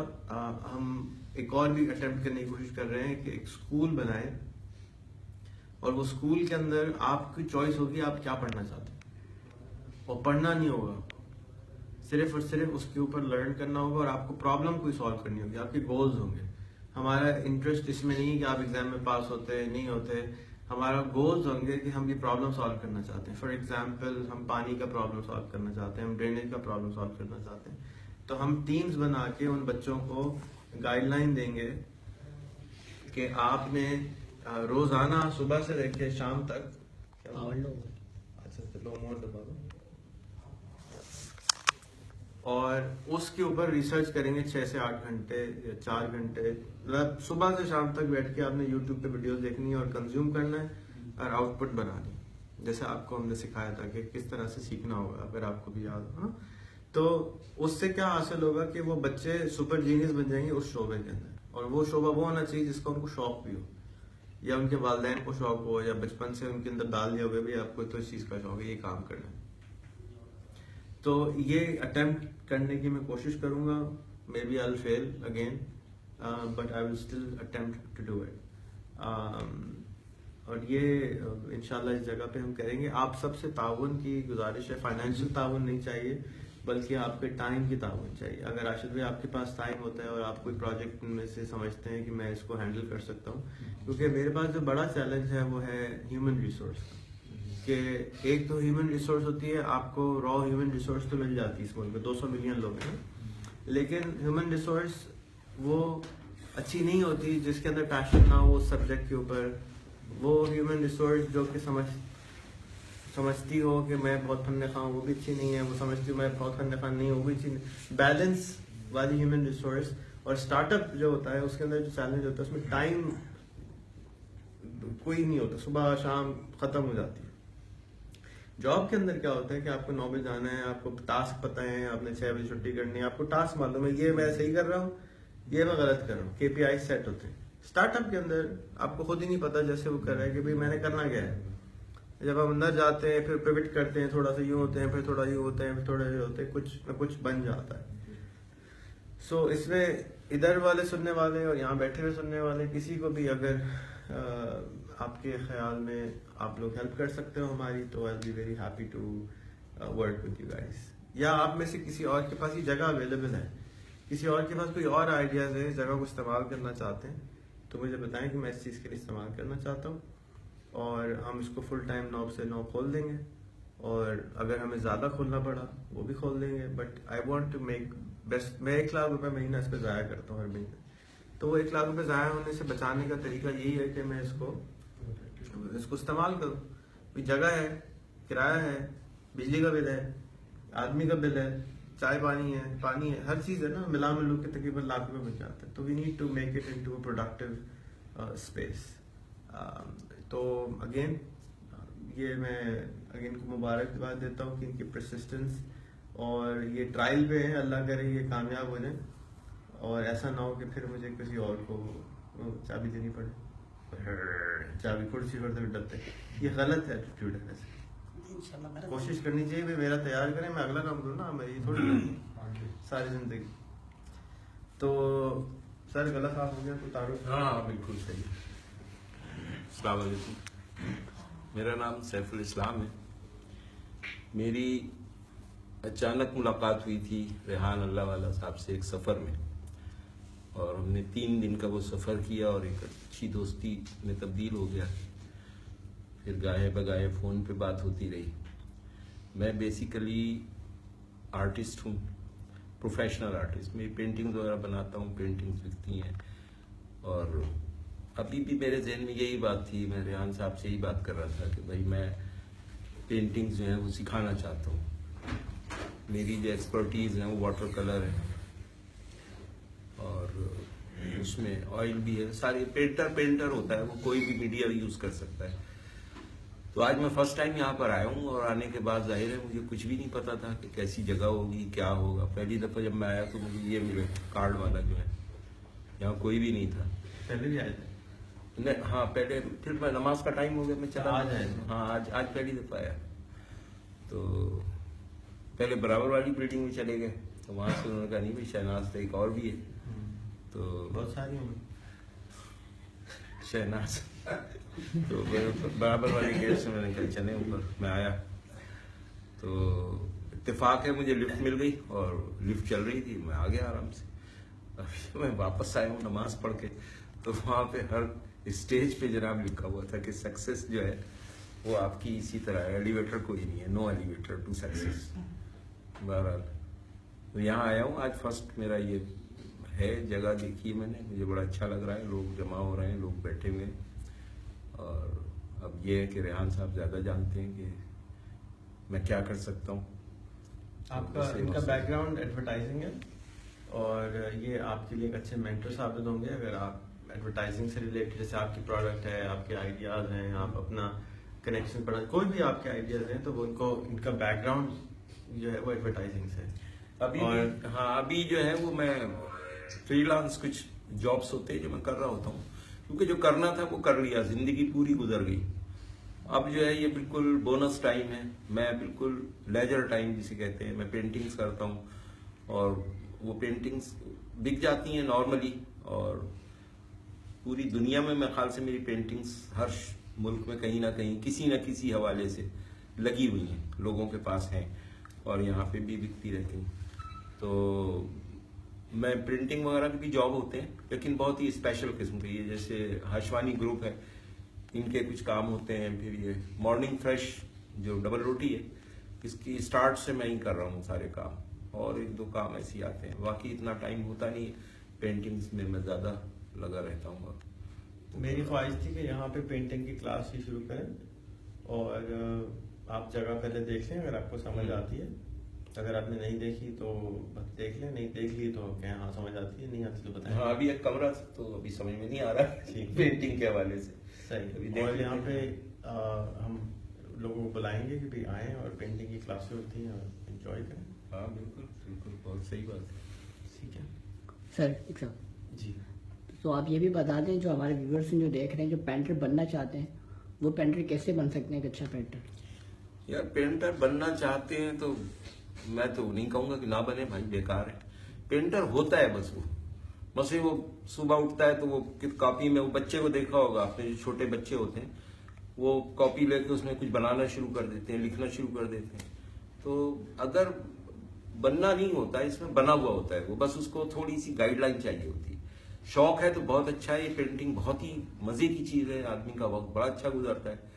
हम एक और भी अटेम्प्ट करने की कोशिश कर रहे हैं कि एक स्कूल बनाए और वो स्कूल के अंदर आपकी चॉइस होगी आप क्या पढ़ना चाहते हैं, और पढ़ना नहीं होगा, सिर्फ और सिर्फ उसके ऊपर लर्न करना होगा और आपको प्रॉब्लम कोई सॉल्व करनी होगी, आपके गोल्स होंगे। हमारा इंटरेस्ट इसमें नहीं है कि आप एग्जाम में पास होते नहीं होते, हमारा गोल्स होंगे कि हम ये प्रॉब्लम सॉल्व करना चाहते हैं। फॉर एग्जाम्पल हम पानी का प्रॉब्लम सॉल्व करना चाहते हैं, हम ड्रेनेज का प्रॉब्लम सॉल्व करना चाहते हैं, तो हम टीम्स बना के उन बच्चों को गाइडलाइन देंगे कि आपने रोजाना सुबह से लेकर शाम तक और उसके ऊपर रिसर्च करेंगे 6 से 8 घंटे या 4 घंटे, मतलब सुबह से शाम तक बैठ के आपने यूट्यूब पे वीडियोस देखनी है और कंज्यूम करना है और आउटपुट बनानी है, जैसे आपको हमने सिखाया था कि किस तरह से सीखना होगा, अगर आपको भी याद हो। तो उससे क्या हासिल होगा कि वो बच्चे सुपर जीनियस बन जाएंगे उस शोबे के अंदर, और वो शोबा वो होना चाहिए जिसका उनको शौक भी हो, या उनके वालिदैन को शौक हो, या बचपन से उनके अंदर डाल दिया होगा भी आपको तो इस चीज का शौक है, ये काम करना है। तो ये अटेम्प्ट करने की मैं कोशिश करूंगा, maybe I will fail again but I will still attempt to do it. और ये इंशाल्लाह इस जगह पे हम करेंगे। आप सबसे ताउन की गुजारिश है, फाइनेंशियल ताउन नहीं चाहिए बल्कि आपके टाइम की ताउन चाहिए। अगर राशिद भाई आपके पास टाइम होता है और आप कोई प्रोजेक्ट में से समझते हैं कि मैं इसको हैंडल कर सकता हूँ, क्योंकि मेरे पास जो बड़ा चैलेंज है वो है ह्यूमन रिसोर्स कि एक तो ह्यूमन रिसोर्स होती है, आपको रॉ ह्यूमन रिसोर्स तो मिल जाती है इस मुल्क में, 200 मिलियन लोग हैं, लेकिन ह्यूमन रिसोर्स वो अच्छी नहीं होती जिसके अंदर पैशन ना हो उस सब्जेक्ट के ऊपर। वो ह्यूमन रिसोर्स जो कि समझती हो कि मैं बहुत फन खा हूँ वो भी अच्छी नहीं है, वो समझती हूँ मैं बहुत फन खा नहीं हूँ वो भी अच्छी नहीं। बैलेंस वाली ह्यूमन रिसोर्स। और स्टार्टअप जो होता है उसके अंदर जो चैलेंज होता है उसमें टाइम कोई नहीं होता, सुबह शाम खत्म हो जाती है। जॉब के अंदर क्या होता है कि आपको 9 बजे जाना है, आपको टास्क पता है, आपने 6 बजे छुट्टी करनी है, आपको टास्क मालूम है ये मैं सही कर रहा हूँ, ये मैं गलत कर रहा हूँ, KPI सेट होते हैं। स्टार्टअप के अंदर आपको खुद ही नहीं पता जैसे वो कर रहा है कि भाई मैंने करना क्या है। जब हम अंदर जाते हैं फिर पिवट करते हैं, थोड़ा सा यूं होते हैं, फिर थोड़ा यूं होते हैं, फिर थोड़ा यूं होते हैं, कुछ न कुछ बन जाता है। सो इसमें इधर वाले सुनने वाले और यहाँ बैठे हुए सुनने वाले किसी को भी अगर आपके ख्याल में आप लोग हेल्प कर सकते हो हमारी, तो I will be very happy to work with you guys. या आप में से किसी और के पास ये जगह अवेलेबल है, किसी और के पास कोई और आइडियाज है, इस जगह को इस्तेमाल करना चाहते हैं, तो मुझे बताएं कि मैं इस चीज़ के लिए इस्तेमाल करना चाहता हूँ और हम इसको फुल टाइम 9 से 9 खोल देंगे। और अगर हमें ज़्यादा खोलना पड़ा वो भी खोल देंगे, but I want to make best. मैं 1 लाख रुपए महीना इस पर ज़ाया करता हूँ हर महीने, तो वो 1 लाख रुपए ज़ाया होने से बचाने का तरीका यही है कि मैं इसको इस्तेमाल करूँ। जगह है, किराया है, बिजली का बिल है, आदमी का बिल है, चाय पानी है, हर चीज़ है ना, मिला मिलू के तकरीबन लाख रुपए बच जाते हैं। तो we need to make it into a productive space. तो अगेन ये मैं अगेन को मुबारकबाद देता हूँ कि इनकी परसिस्टेंस और ये ट्रायल पे है, अल्लाह करे ये कामयाब हो जाए और ऐसा ना हो कि फिर मुझे किसी और को चाबी देनी पड़े, चाबी कुर्सी पर तो डरते। ये गलत एटीट्यूड है। वैसे कोशिश करनी चाहिए भाई मेरा तैयार करें, मैं अगला काम करूँ ना, मैं ये थोड़ी सारी जिंदगी। तो सर गला साफ हो गया तो तारुफ। हाँ बिल्कुल सही। अस्सलाम वालेकुम, मेरा नाम सैफुल इस्लाम है। मेरी अचानक मुलाकात हुई थी रेहान अल्लाह वाला साहब से एक सफ़र में, और हमने 3 दिन का वो सफ़र किया और एक अच्छी दोस्ती में तब्दील हो गया। फिर गाहे बगाहे फ़ोन पे बात होती रही। मैं बेसिकली आर्टिस्ट हूँ, प्रोफेशनल आर्टिस्ट। मैं पेंटिंग्स वगैरह बनाता हूँ, पेंटिंग्स बिकती हैं। और अभी भी मेरे जहन में यही बात थी, मैं रेहान साहब से यही बात कर रहा था कि भाई मैं पेंटिंग्स जो हैं वो सिखाना चाहता हूँ। मेरी जो एक्सपर्टीज़ है वो वाटर कलर है और उसमें ऑयल भी है। सारे पेंटर होता है, वो कोई भी मीडिया यूज़ कर सकता है। तो आज मैं फर्स्ट टाइम यहाँ पर आया हूँ और आने के बाद जाहिर है मुझे कुछ भी नहीं पता था कि कैसी जगह होगी, क्या होगा। पहली दफ़ा जब मैं आया तो मुझे ये मिले कार्ड वाला जो है, यहाँ कोई भी नहीं था। पहले भी आए थे? नहीं, हाँ पहले, फिर मैं नमाज का टाइम हो गया मैं चला आज आए? हाँ आज पहली दफ़ा आया। तो पहले बराबर वाली बिल्डिंग में चले गए तो वहाँ से उन्होंने कहा नहीं भाई शहनाज तो एक और भी है, तो बहुत सारी होंगी शहनाज तो बराबर वाले गेट से मैंने कहा चले ऊपर। मैं आया तो इत्तेफाक है मुझे लिफ्ट मिल गई और लिफ्ट चल रही थी, मैं आ गया आराम से। अभी मैं वापस आया हूँ नमाज पढ़ के, तो वहाँ पे हर स्टेज पे जनाब लिखा हुआ था कि सक्सेस जो है वो आपकी इसी तरह है, एलिवेटर कोई नहीं है, नो एलिवेटर टू सक्सेस। बहरहाल तो यहाँ आया हूँ आज, फर्स्ट मेरा ये है। जगह देखी मैंने, मुझे बड़ा अच्छा लग रहा है, लोग जमा हो रहे हैं, लोग बैठे हुए हैं। और अब ये है कि रेहान साहब ज़्यादा जानते हैं कि मैं क्या कर सकता हूँ। आपका इनका बैकग्राउंड एडवर्टाइजिंग है और ये आपके लिए एक अच्छे मेंटर साबित होंगे अगर आप एडवर्टाइजिंग से रिलेटेड, जैसे आपकी प्रोडक्ट है, आपके आइडियाज़ हैं, आप अपना कनेक्शन पढ़ा, कोई भी आपके आइडियाज़ हैं तो वो उनको, इनका बैकग्राउंड जो है वो एडवर्टाइजिंग से। अभी और हाँ अभी जो है वो मैं फ्रीलांस कुछ जॉब्स होते हैं जो मैं कर रहा होता हूँ, क्योंकि जो करना था वो कर लिया, जिंदगी पूरी गुजर गई। अब जो है ये बिल्कुल बोनस टाइम है, मैं बिल्कुल लेजर टाइम जिसे कहते हैं, मैं पेंटिंग्स करता हूँ और वो पेंटिंग्स बिक जाती हैं नॉर्मली, और पूरी दुनिया में मेरे ख्याल से मेरी पेंटिंग्स हर मुल्क में कहीं ना कहीं किसी न किसी हवाले से लगी हुई हैं, लोगों के पास हैं और यहाँ पे भी बिकती रहती हैं। तो मैं प्रिंटिंग वगैरह के भी जॉब होते हैं, लेकिन बहुत ही स्पेशल किस्म के, ये जैसे हर्षवानी ग्रुप है, इनके कुछ काम होते हैं। फिर ये मॉर्निंग फ्रेश जो डबल रोटी है, इसकी स्टार्ट से मैं ही कर रहा हूँ सारे काम, और एक दो काम ऐसे ही आते हैं। बाकी इतना टाइम होता नहीं है, पेंटिंग्स में मैं ज़्यादा लगा रहता हूँ। मेरी ख्वाहिश थी कि यहाँ पे पेंटिंग की क्लास ही शुरू करें और आप जगह पहले देख लें, अगर आपको समझ आती है। अगर आपने नहीं देखी तो बस देख लें, नहीं देख ली तो क्या हाँ समझ आती है, नहीं आती तो बताएं। हाँ अभी एक कमरा तो अभी समझ में नहीं आ रहा पेंटिंग के हवाले से। सही। और यहाँ पे हम लोगों को बुलाएंगे कि भाई आए और पेंटिंग की क्लासेस होती हैं और एंजॉय करें। हाँ बिल्कुल बिल्कुल, बहुत सही बात है। ठीक है सर, एक साहब जी, तो आप ये भी बता दें जो हमारे व्यूअर्स जो देख रहे हैं, जो पेंटर बनना चाहते हैं, वो पेंटर कैसे बन सकते हैं एक अच्छा पेंटर? यार पेंटर बनना चाहते हैं तो मैं तो नहीं कहूंगा कि ना बने भाई, बेकार है। पेंटर होता है बस वो सुबह उठता है तो वो कॉपी में, वो बच्चे को देखा होगा आपने, जो छोटे बच्चे होते हैं वो कॉपी लेके उसमें कुछ बनाना शुरू कर देते हैं, लिखना शुरू कर देते हैं। तो अगर बनना नहीं होता है, इसमें बना हुआ होता है वो, बस उसको थोड़ी सी गाइडलाइन चाहिए होती है। शौक है तो बहुत अच्छा है, ये पेंटिंग बहुत ही मजे की चीज है, आदमी का वक्त बड़ा अच्छा गुजरता है,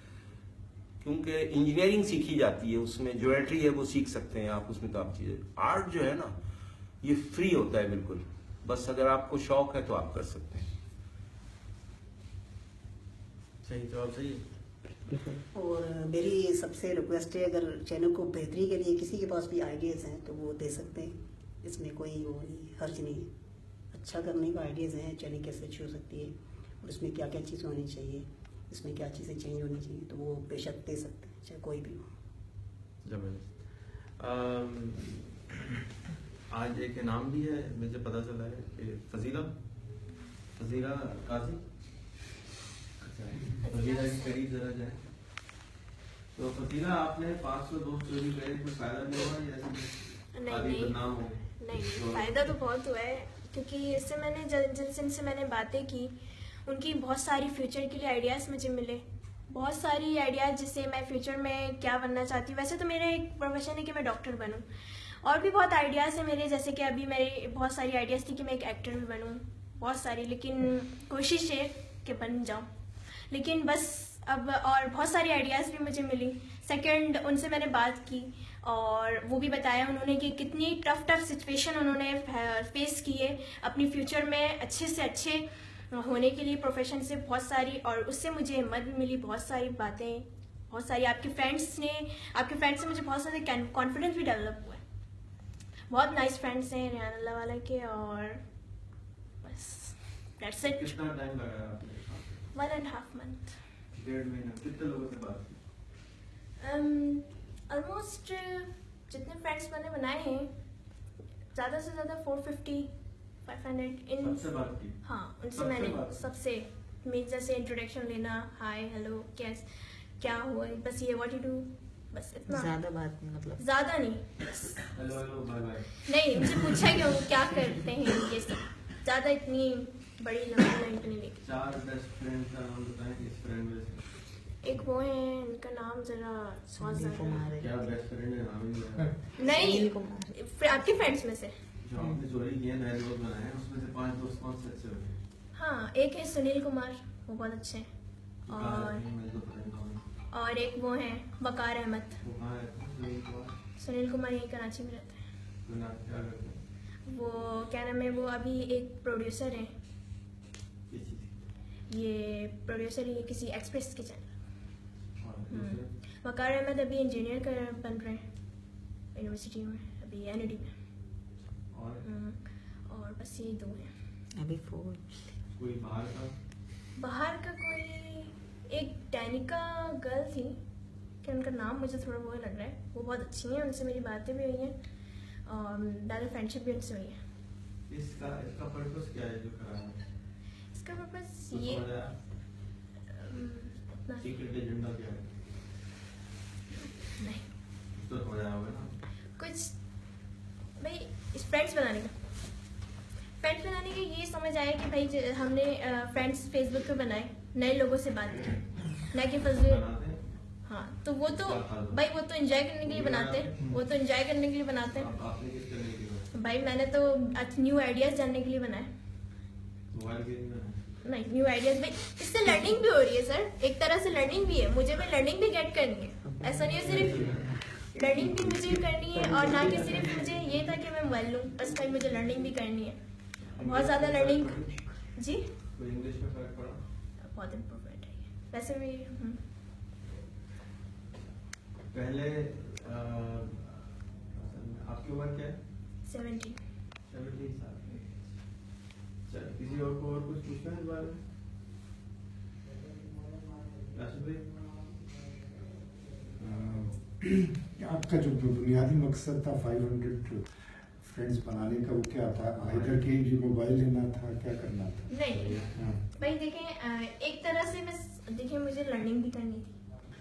क्योंकि इंजीनियरिंग सीखी जाती है उसमें, ज्योमेट्री है वो सीख सकते हैं आप उसमें, तो आप चीजें। आर्ट जो है ना ये फ्री होता है बिल्कुल, बस अगर आपको शौक है तो आप कर सकते हैं। सही जवाब सही है। और मेरी सबसे रिक्वेस्ट है, अगर चैनल को बेहतरी के लिए किसी के पास भी आइडियाज़ हैं तो वो दे सकते हैं, इसमें कोई वो नहीं, हर्ज नहीं है। अच्छा करने का आइडियाज़ हैं, चैनल कैसे अच्छी हो सकती है और इसमें क्या क्या चीज़ें होनी चाहिए, इसमें क्या चीज़ें चेंज होनी चाहिए, तो वो बेशक दे सकते हैं, चाहे कोई भी हो। जबरदस्त। आज एक इनाम भी है, मुझे पता चला है कि फजीला काजी, फजीला के करीब जरा जाए। तो फजीला आपने 500 दोस्त चोरी करे, कोई फायदा नहीं हुआ या नहीं, बदनाम हो? नहीं, फायदा तो बहुत हुआ है, क्योंकि इससे मैंने जिनसे मैंने बातें की उनकी बहुत सारी फ्यूचर के लिए आइडियाज़ मुझे मिले, बहुत सारी आइडियाज़ जिससे मैं फ्यूचर में क्या बनना चाहती हूँ। वैसे तो मेरा एक प्रोफेशन है कि मैं डॉक्टर बनूँ, और भी बहुत आइडियाज़ हैं मेरे, जैसे कि अभी मेरी बहुत सारी आइडियाज़ थी कि मैं एक एक्टर भी बनूँ, बहुत सारी, लेकिन कोशिश है कि बन जाऊँ। लेकिन बस अब और बहुत सारी आइडियाज़ भी मुझे मिली। सेकंड, उनसे मैंने बात की और वो भी बताया उन्होंने कि कितनी टफ सिचुएशन उन्होंने फेस की है अपनी फ्यूचर में अच्छे से अच्छे होने के लिए प्रोफेशन से, बहुत सारी, और उससे मुझे हिम्मत भी मिली, बहुत सारी बातें, बहुत सारी आपके फ्रेंड्स से मुझे बहुत सारे कॉन्फिडेंस भी डेवलप हुआ है। बहुत नाइस फ्रेंड्स हैं रिहान अल्लाह वाला के, और बस दैट्स इट। कितना टाइम लगा आपने? 1.5 month। 1.5 महीना। कितने लोगों से बात की? ऑलमोस्ट जितने फ्रेंड्स मैंने बनाए हैं ज़्यादा से ज़्यादा 450 500 इन सबसे बात की? हाँ, उनसे सबसे मैंने बात की? सबसे मीन्स जैसे इंट्रोडक्शन लेना, हाय हेलो क्या हुआ, बस ये व्हाट यू डू, बस इतना। ज्यादा बात नहीं, मतलब ज़्यादा नहीं, बस हेलो हेलो बाय बाय। नहीं, मुझे पूछा कि वो क्या करते हैं ये सब, ज़्यादा इतनी बड़ी लंबी लाइन पे नहीं लेके। 4 बेस्ट फ्रेंड का नाम बताएं इस फ्रेंड में से। एक वो है, उनका नाम जरा क्या बेस्ट फ्रेंड है, नाम ही नहीं, आपके फ्रेंड्स में से जो आपने चोरी किए नए दोस्त बनाए हैं उसमें से 5 दोस्त कौन से अच्छे होते हैं? हाँ, एक है सुनील कुमार, वो बहुत अच्छे हैं, और एक वो है वकार अहमद। वो कहाँ है? सुनील कुमार यही कराची में रहता है। तो नाम क्या करते हैं? वो क्या नाम है, वो अभी एक प्रोड्यूसर है, किस चीज़? ये प्रोड्यूसर है किसी एक्सप्रेस के चैनल। वकार अहमद अभी इंजीनियर बन रहे हैं यूनिवर्सिटी में, अभी एनडी में। और बस ये 2 हैं अभी 4। कोई बाहर का कोई एक डैनिका गर्ल थी, कि उनका नाम मुझे थोड़ा वो लग रहा है, वो बहुत अच्छी हैं, उनसे मेरी बातें भी हुई हैं और ज़्यादा फ्रेंडशिप भी उनसे हुई है। इसका पर्पस क्या है जो करा है? इसका पर्पस ये सीक्रेट एजेंडा क्या है? नहीं, तो हो जाएगा ना कुछ भाई फ्रेंड्स बनाने का ये समझ आया कि भाई हमने फ्रेंड्स फेसबुक पे बनाए, नए लोगों से बात की, न कि फजूल। हाँ, तो वो तो भाई वो तो एंजॉय करने के लिए बनाते हैं, भाई मैंने तो न्यू आइडियाज जानने के लिए बनाए। नहीं, न्यू आइडियाज भाई, इससे लर्निंग भी हो रही है सर, एक तरह से लर्निंग भी है, मुझे भी लर्निंग भी गेट करनी है, ऐसा नहीं है सिर्फ लर्निंग भी मुझे करनी है, और ना कि सिर्फ मुझे ये था कि मैं मोबाइल लूँ, बस भाई मुझे लर्निंग भी करनी है, बहुत ज़्यादा लर्निंग। जी, इंग्लिश में फर्क पड़ा? बहुत इम्प्रूवमेंट है वैसे भी। पहले आपकी उम्र क्या है? 17 साल। चल, किसी और को और कुछ पूछना है इस बारे में? आपका जो बुनियादी मकसद था 500 फ्रेंड्स बनाने का, वो क्या था? आइदर कि ये मोबाइल लेना था, क्या करना था? नहीं भाई देखें, एक तरह से देखिए मुझे लर्निंग भी करनी थी,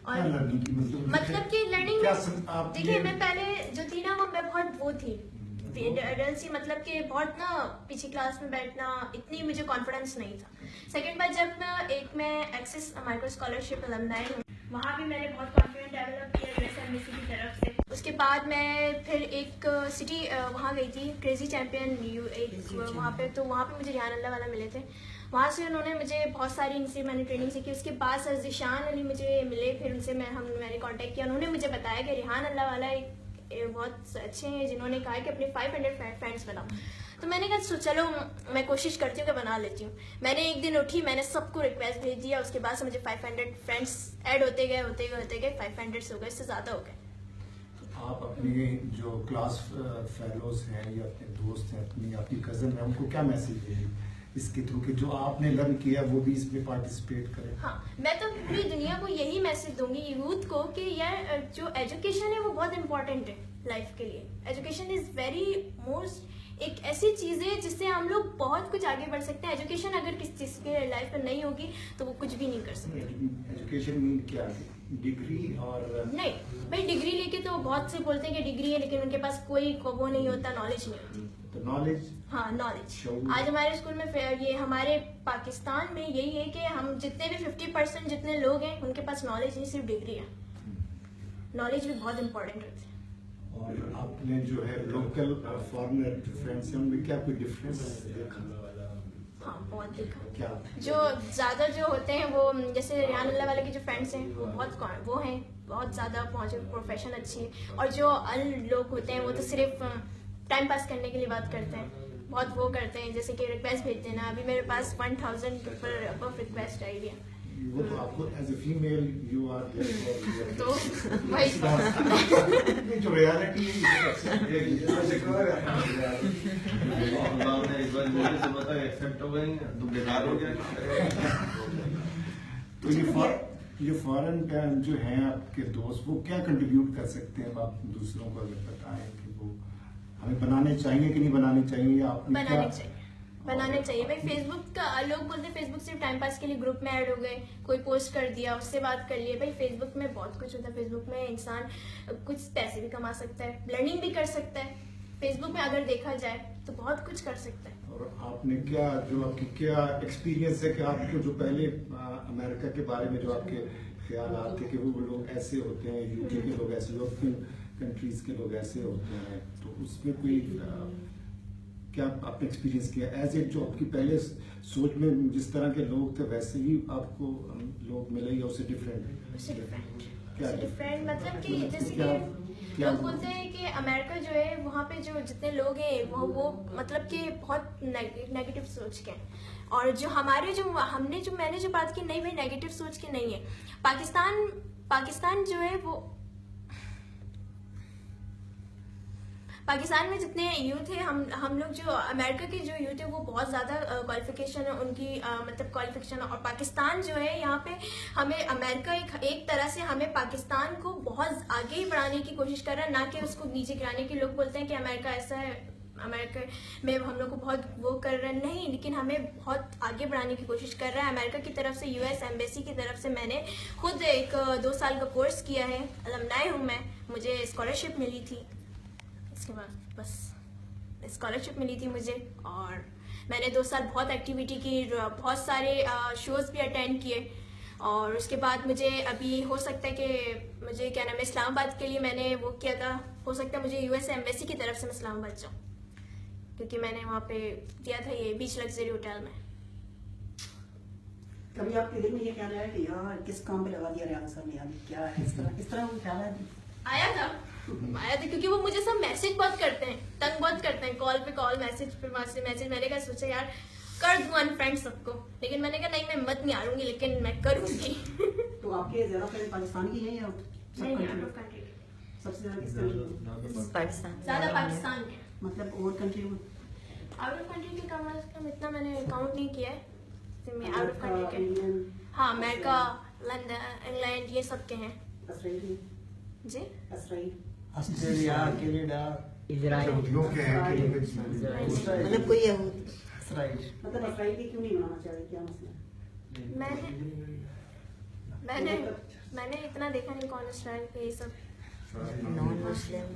और लर्निंग की मतलब कि लर्निंग देखिए, मैं पहले जो थी ना मैं बहुत वो थी सी, मतलब कि बहुत ना पीछे क्लास में बैठना, इतनी मुझे कॉन्फिडेंस नहीं था। सेकंड बार जब मैं एक्सेस माइक्रो स्कॉलरशिप अलमनाई हूँ, वहाँ भी मैंने बहुत कॉन्फिडेंस डेवलप किया USMBC की तरफ से। उसके बाद मैं फिर एक सिटी वहाँ गई थी, क्रेजी चैम्पियन वहाँ पे, तो वहाँ पे मुझे रिहान अल्लाह वाला मिले थे, वहाँ से उन्होंने मुझे बहुत सारी इनसे मैंने ट्रेनिंग सीखी। उसके बाद सर ज़िशान अली मुझे मिले, फिर उनसे मैंने कांटेक्ट किया, उन्होंने मुझे बताया कि रिहान अल्लाह वाला एक बहुत अच्छे हैं, जिन्होंने कहा कि अपने 500 फ्रेंड्स बनाओ। तो मैंने कहा चलो मैं कोशिश करती हूँ कि बना लेती हूँ। मैंने एक दिन उठी, मैंने सबको रिक्वेस्ट भेज दिया, उसके बाद से मुझे 500 फ्रेंड्स ऐड होते गए 500 हो गए, इससे ज़्यादा हो गए। आप अपने जो क्लास फेलोज हैं या अपने दोस्त हैं, अपनी आपकी कज़न है, उनको क्या मैसेज देंगे इसके थ्रू कि जो आपने लर्न किया वो भी इसमें पार्टिसिपेट करें? हाँ, मैं तो पूरी दुनिया को यही मैसेज दूंगी, यूथ को, कि यार जो एजुकेशन है वो बहुत इंपॉर्टेंट है लाइफ के लिए। एजुकेशन इज़ वेरी मोस्ट एक ऐसी चीज़ है जिससे हम लोग बहुत कुछ आगे बढ़ सकते हैं। एजुकेशन अगर किसी चीज़ के लाइफ में नहीं होगी तो वो कुछ भी नहीं कर सकते। एजुकेशन मीन क्या है? डिग्री? और नहीं भाई, डिग्री लेके तो बहुत से बोलते हैं कि डिग्री है, लेकिन उनके पास कोई वो नहीं होता, नॉलेज नहीं होती। तो नॉलेज, हाँ नॉलेज। आज हमारे स्कूल में ये हमारे पाकिस्तान में यही है कि हम जितने भी 50% जितने लोग हैं उनके पास नॉलेज नहीं, सिर्फ डिग्री है। नॉलेज भी बहुत इम्पोर्टेंट होती है। और आपने जो है लोकल फॉरेनर फ्रेंड्स हैं, उनमें क्या कोई डिफरेंस देखा? हाँ, बहुत देखा। क्या? जो ज़्यादा जो होते हैं वो, जैसे रिहान अल्लाह वाले के जो फ्रेंड्स हैं वो वो हैं बहुत ज़्यादा पहुँचे, प्रोफेशन अच्छी है। और जो अन्य लोग होते हैं वो तो सिर्फ टाइम पास करने के लिए बात करते हैं, बहुत वो करते हैं, जैसे कि रिक्वेस्ट भेजते हैं ना। अभी मेरे पास 1000 पर रिक्वेस्ट आई हुई है। वो तो आपको as a female you are तो वही जो रियलिटी एक्सेप्ट हो गए तो बेकार हो गया। तो ये फॉरेन जो हैं आपके दोस्त वो क्या कंट्रीब्यूट कर सकते हैं, आप दूसरों को अगर बताएं कि वो हमें बनाने चाहिए कि नहीं बनाने चाहिए, या आपने क्या बनाने चाहिए भाई। फेसबुक का लोग बोलते हैं फेसबुक सिर्फ टाइम पास के लिए ग्रुप में ऐड हो गए, कोई पोस्ट कर दिया उससे बात कर लिए। भाई फेसबुक में बहुत कुछ होता है, फेसबुक में इंसान कुछ पैसे भी कमा सकता है, लर्निंग भी कर सकता है। फेसबुक में अगर देखा जाए तो बहुत कुछ कर सकता है। और आपने क्या, जो आपकी क्या एक्सपीरियंस है कि आपको जो पहले अमेरिका के बारे में जो आपके ख्याल आते कि वो लोग ऐसे होते हैं, यूके के लोग ऐसे, यूरोपियन कंट्रीज के लोग ऐसे होते हैं, तो उसमें कोई क्या आपने एक्सपीरियंस किया एज ए, जो आपकी पहले सोच में जिस तरह के लोग थे वैसे ही आपको लोग मिले या उससे डिफरेंट? क्या डिफरेंट मतलब कि जैसे कि लोग बोलते हैं कि अमेरिका जो है वहाँ पे जो जितने लोग हैं वो मतलब कि बहुत नेगेटिव सोच के हैं। और जो हमारे जो मैंने जो बात की, नहीं भाई नेगेटिव सोच के नहीं है। पाकिस्तान जो है वो पाकिस्तान में जितने यूथ है, हम लोग जो अमेरिका के जो यूथ है वो बहुत ज़्यादा क्वालिफिकेशन है उनकी, मतलब क्वालिफिकेशन। और पाकिस्तान जो है यहाँ पे हमें अमेरिका एक तरह से हमें पाकिस्तान को बहुत आगे ही बढ़ाने की कोशिश कर रहा है, ना कि उसको नीचे गिराने की। लोग बोलते हैं कि अमेरिका ऐसा है, अमेरिका में हम लोग को बहुत वो कर रहे हैं, नहीं, लेकिन हमें बहुत आगे बढ़ाने की कोशिश कर रहा है अमेरिका की तरफ से। यूएस एम्बेसी की तरफ से मैंने खुद एक 2 साल का कोर्स किया है, अलमनाई हूँ मैं, मुझे स्कॉलरशिप मिली थी। इसके बाद बस स्कॉलरशिप मिली थी मुझे, और मैंने 2 साल बहुत एक्टिविटी की, बहुत सारे शोज़ भी अटेंड किए। और उसके बाद मुझे अभी हो सकता है कि मुझे क्या नाम है, इस्लामाबाद के लिए मैंने वो किया था, हो सकता है मुझे यूएस एम्बेसी की तरफ से मैं इस्लामाबाद जाऊँ, क्योंकि मैंने वहाँ पे दिया था ये बीच लग्जरी होटल में। कभी आपके दिल में ये ख्याल आया कि यार किस काम पे लगा दिया रेहान सर ने, यार क्या है, इस तरह वो ख्याल आया था, क्योंकि वो मुझे सब मैसेज बहुत करते हैं, तंग बहुत करते हैं, कॉल पे कॉल, मैसेज पे मैसेज। मैंने कहा सोचा यार कर दूं अनफ्रेंड सबको, लेकिन मैंने कहा नहीं मैं मत नहीं हारूंगी, लेकिन मैं करूंगी। तो आपके ज्यादा फ्रेंड पाकिस्तान की हैं या कंट्री? सबसे ज्यादा किस कंट्री? पाकिस्तान। ज्यादा पाकिस्तान के, मतलब और कंट्री में आउट ऑफ कंट्री के कम इतना मैंने काउंट नहीं किया है। आउट ऑफ कंट्री के हाँ, अमेरिका, लंदन, इंग्लैंड, ये सब के हैं जी। ऑस्ट्रेलिया, कनाडा, इजराइल, मतलब कोई मतलब इसराइल की क्यों नहीं बनाना चाहिए, क्या मसला? मैंने इतना देखा नहीं कौन इसराइल के, ये सब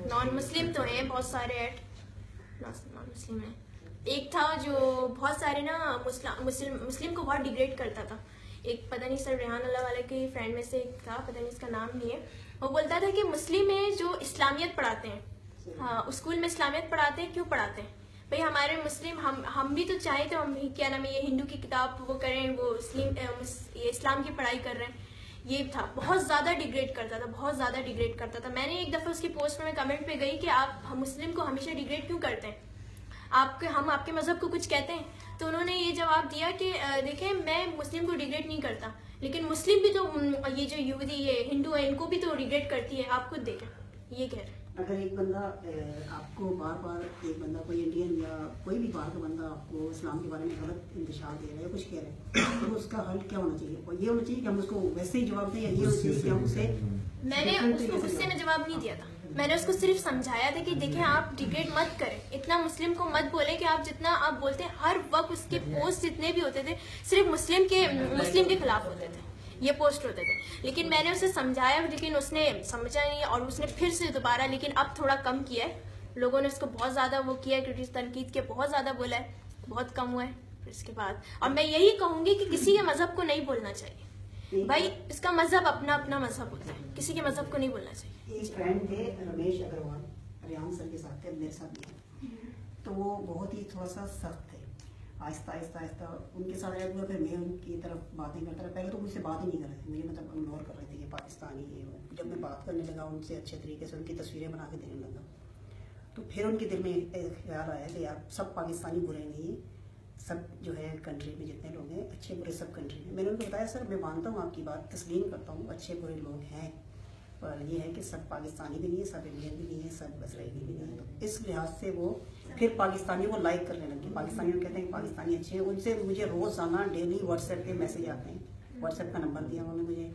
नॉन मुस्लिम तो हैं बहुत सारे, नॉन मुस्लिम है। एक था जो बहुत सारे ना मुस्लिम को बहुत डिग्रेड करता था, एक पता नहीं सर रेहान अल्लाह वाला के फ्रेंड में से एक था, पता नहीं इसका नाम नहीं है। वो बोलता था कि मुस्लिम है जो इस्लामियत पढ़ाते हैं, हाँ स्कूल में इस्लामियत पढ़ाते हैं, क्यों पढ़ाते हैं भाई? हमारे मुस्लिम हम भी तो चाहे तो हम क्या नाम है, ये हिंदू की किताब वो करें, वो ये इस्लाम की पढ़ाई कर रहे हैं। ये था बहुत ज़्यादा डिग्रेड करता था, बहुत ज़्यादा डिग्रेड करता था। मैंने एक दफ़ा उसकी पोस्ट में कमेंट पे गई कि आप मुस्लिम को हमेशा डिग्रेड क्यों करते हैं, हम आपके मज़हब को कुछ कहते हैं? तो उन्होंने ये जवाब दिया कि देखें मैं मुस्लिम को डिग्रेड नहीं करता, लेकिन मुस्लिम भी तो ये जो यहूदी ये हिंदू है इनको भी तो डिग्रेड करती है, आप खुद देखें, ये कह रहे हैं। अगर एक बंदा आपको बार एक बंदा कोई इंडियन या कोई भी बाहर का बंदा आपको इस्लाम के बारे में गलत इंतशार दे रहा है, कुछ कह रहे हैं, तो उसका हल क्या होना चाहिए? और ये होना चाहिए कि हम उसको वैसे ही जवाब दें, या ये होना चाहिए कि हम उसे? मैंने उसको गुस्से में जवाब नहीं दिया था, मैंने उसको सिर्फ समझाया था कि देखें आप डिग्रेड मत करें, इतना मुस्लिम को मत बोले कि आप जितना आप बोलते हैं हर वक्त उसके पोस्ट जितने भी होते थे सिर्फ मुस्लिम के खिलाफ होते थे, ये पोस्ट होते थे। लेकिन मैंने उसे समझाया, लेकिन उसने समझा नहीं, और उसने फिर से दोबारा, लेकिन अब थोड़ा कम किया है, लोगों ने उसको बहुत ज़्यादा वो किया है, क्रिटिक तनकीद के बहुत ज़्यादा बोला है, बहुत कम हुआ है फिर इसके बाद। और मैं यही कहूँगी कि किसी के मज़हब को नहीं बोलना चाहिए भाई, इसका मज़हब अपना अपना मज़हब होता है, किसी के मज़हब को नहीं बोलना चाहिए। एक फ्रेंड थे रमेश अग्रवाल, रेहान सर के साथ थे, मेरे साथ भी, तो वो बहुत ही थोड़ा सा सख्त थे, आहिस्ता उनके साथ रह हुआ। फिर मैं उनकी तरफ बातें करता रहा, पहले तो मुझसे बात ही नहीं कर रहे थे, मुझे मतलब इग्नोर कर रहे थे कि पाकिस्तानी है। जब मैं बात करने लगा उनसे अच्छे तरीके से, उनकी तस्वीरें बना के देने लगा, तो फिर उनके दिल में ख्याल आया कि यार सब पाकिस्तानी बुरे नहीं है, सब जो है कंट्री में जितने लोग हैं अच्छे बुरे सब कंट्री में। मैंने उनको बताया सर मैं मानता हूँ आपकी बात, तस्लीम करता हूँ, अच्छे बुरे लोग हैं, पर ये है कि सब पाकिस्तानी भी नहीं है, सब इंडियन भी नहीं है, सब इसराइली भी नहीं है। तो इस लिहाज से वो फिर पाकिस्तानियों को लाइक करने लगे। पाकिस्तानियों कहते हैं कि पाकिस्तानी अच्छे हैं। उनसे मुझे रोज़ाना डेली व्हाट्सएप पे मैसेज आते हैं, व्हाट्सएप का नंबर दिया उन्होंने मुझे,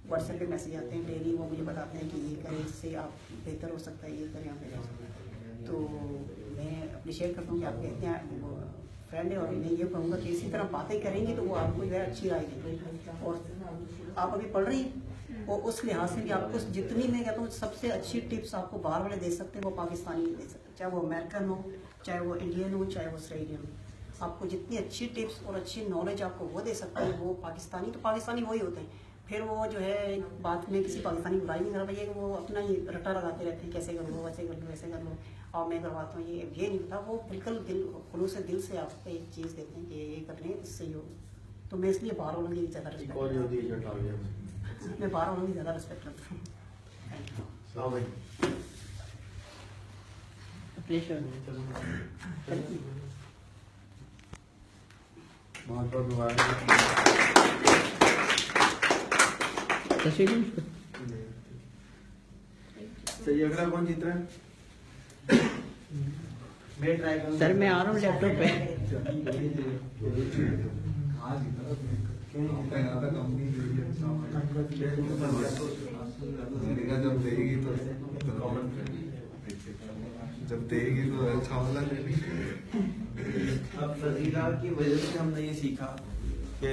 व्हाट्सएप पे मैसेज आते हैं डेली। वो मुझे बताते हैं कि ये करें, इससे आप बेहतर हो सकता है, ये करें आप बेहतर हो सकता है। तो मैं अप्रिशिएट करता हूँ कि आपके इतने फ्रेंड है, और मैं ये कहूँगा कि इसी तरह बातें करेंगे तो वो आपको जो है अच्छी राय देंगे। और आप अभी पढ़ रही हैं, और उस लिहाज से भी आपको जितनी मैं कहता हूँ सबसे अच्छी टिप्स आपको बाहर वाले दे सकते हैं वो पाकिस्तानी नहीं दे सकते, चाहे वो अमेरिकन हो, चाहे वो इंडियन हो, चाहे वो इसराइलियन हो। आपको जितनी अच्छी टिप्स और अच्छी नॉलेज आपको वो दे सकते हैं वो पाकिस्तानी, तो पाकिस्तानी वही होते हैं। फिर वो जो है बात में किसी पाकिस्तानी की बुराई नहीं कर पाइए कि वो अपना ही रट्टा लगाते रहते हैं, कैसे कर लो, वैसे कर लो, वैसे कर लो, और मैं करवाता हूँ, ये नहीं होता। वो बिल्कुल खुलूस से दिल से आपको एक चीज़ देते हैं कि ये कर लें, इससे ही हो। तो मैं इसलिए बाहर वालों की ज़्यादा रिस्पेक्ट, मैं बाहर वालों की ज़्यादा रिस्पेक्ट करता हूँ। बहुत बहुत मुबारक। सही, अगला कौन जीत रहा है? मैं ट्राई करूँ सर, मैं आ रहा हूँ लैपटॉप पे। जब देगी तो अच्छा वाला ले लेंगे। अब फजीला की वजह से हमने ये सीखा कि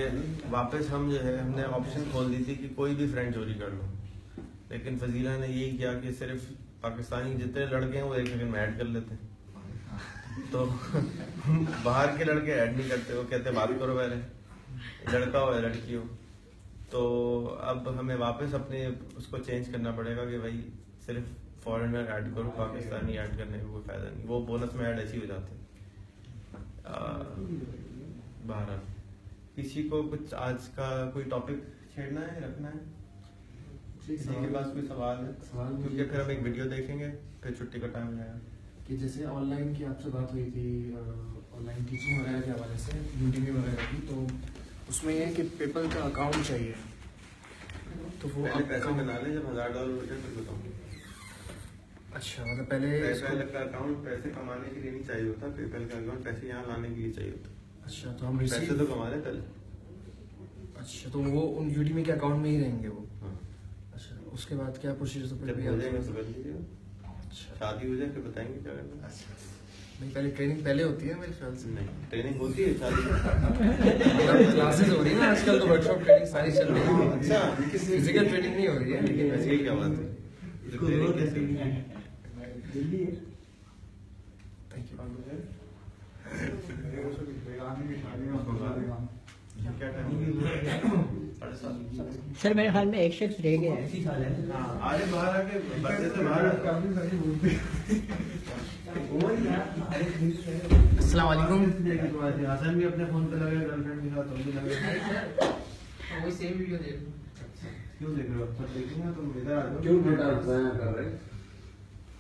वापस हम जो है हमने ऑप्शन खोल दी थी कि कोई भी फ्रेंड चोरी कर लो, लेकिन फजीला ने यही किया कि सिर्फ पाकिस्तानी जितने लड़के हैं वो एक सेकंड में ऐड कर लेते हैं। तो बाहर के लड़के ऐड नहीं करते, वो कहते बात करो पहले, लड़का हो या लड़की हो। तो अब हमें वापस अपने उसको चेंज करना पड़ेगा कि भाई सिर्फ फॉरेनर ऐड करो, पाकिस्तानी ऐड करने का कोई फायदा नहीं, वो बोनस में ऐड ऐसी हो जाते हैं। बहरहाल किसी को कुछ आज का कोई टॉपिक छेड़ना है, रखना है, किसी के पास कोई सवाल है? क्योंकि फिर हम एक वीडियो देखेंगे, फिर छुट्टी का टाइम हो जाएगा। कि जैसे ऑनलाइन की आपसे बात हुई थी, ऑनलाइन टीचिंग वगैरह के हवाले से यूट्यूब वगैरह की, तो उसमें ये है कि पेपल का अकाउंट चाहिए, तो वो पैसा बना ले, जब $1000 हो जाए फिर बताऊँ। अच्छा, मतलब पहले पेपैल का अकाउंट पैसे कमाने के लिए नहीं चाहिए होता, पेपैल का अकाउंट पैसे यहाँ लाने के लिए चाहिए होता। अच्छा, तो हम पैसे तो कमा रहे पहले। अच्छा, तो वो उन यूडीमी के अकाउंट में ही रहेंगे वो? हाँ। अच्छा, उसके बाद क्या प्रोसीजर? जब हो जाएगा तो कर लीजिएगा। अच्छा, शादी हो जाए फिर बताएंगे क्या करना। अच्छा, नहीं पहले ट्रेनिंग पहले होती है मेरे ख्याल से। नहीं, ट्रेनिंग होती है शादी क्लासेस हो रही है ना आजकल, तो वर्कशॉप ट्रेनिंग सारी चल रही है। अच्छा, फिजिकल ट्रेनिंग नहीं हो रही है, लेकिन ये क्या बात है? ट्रेनिंग कैसे? दिल्ली है। Thank you. सर मेरे ख्याल में एक शख्स रह गया है। अरे बाहर आके बच्चे से बाहर अस्सलाम वालेकुम। हसन भी अपने फोन पे लगे, गर्लफ्रेंड के साथ, तुम भी लगे। वही सेम वीडियो देख क्यों देख रहे हो? अब देखेंगे तुम इधर आ जाओ। क्यों बेटा कर रहे?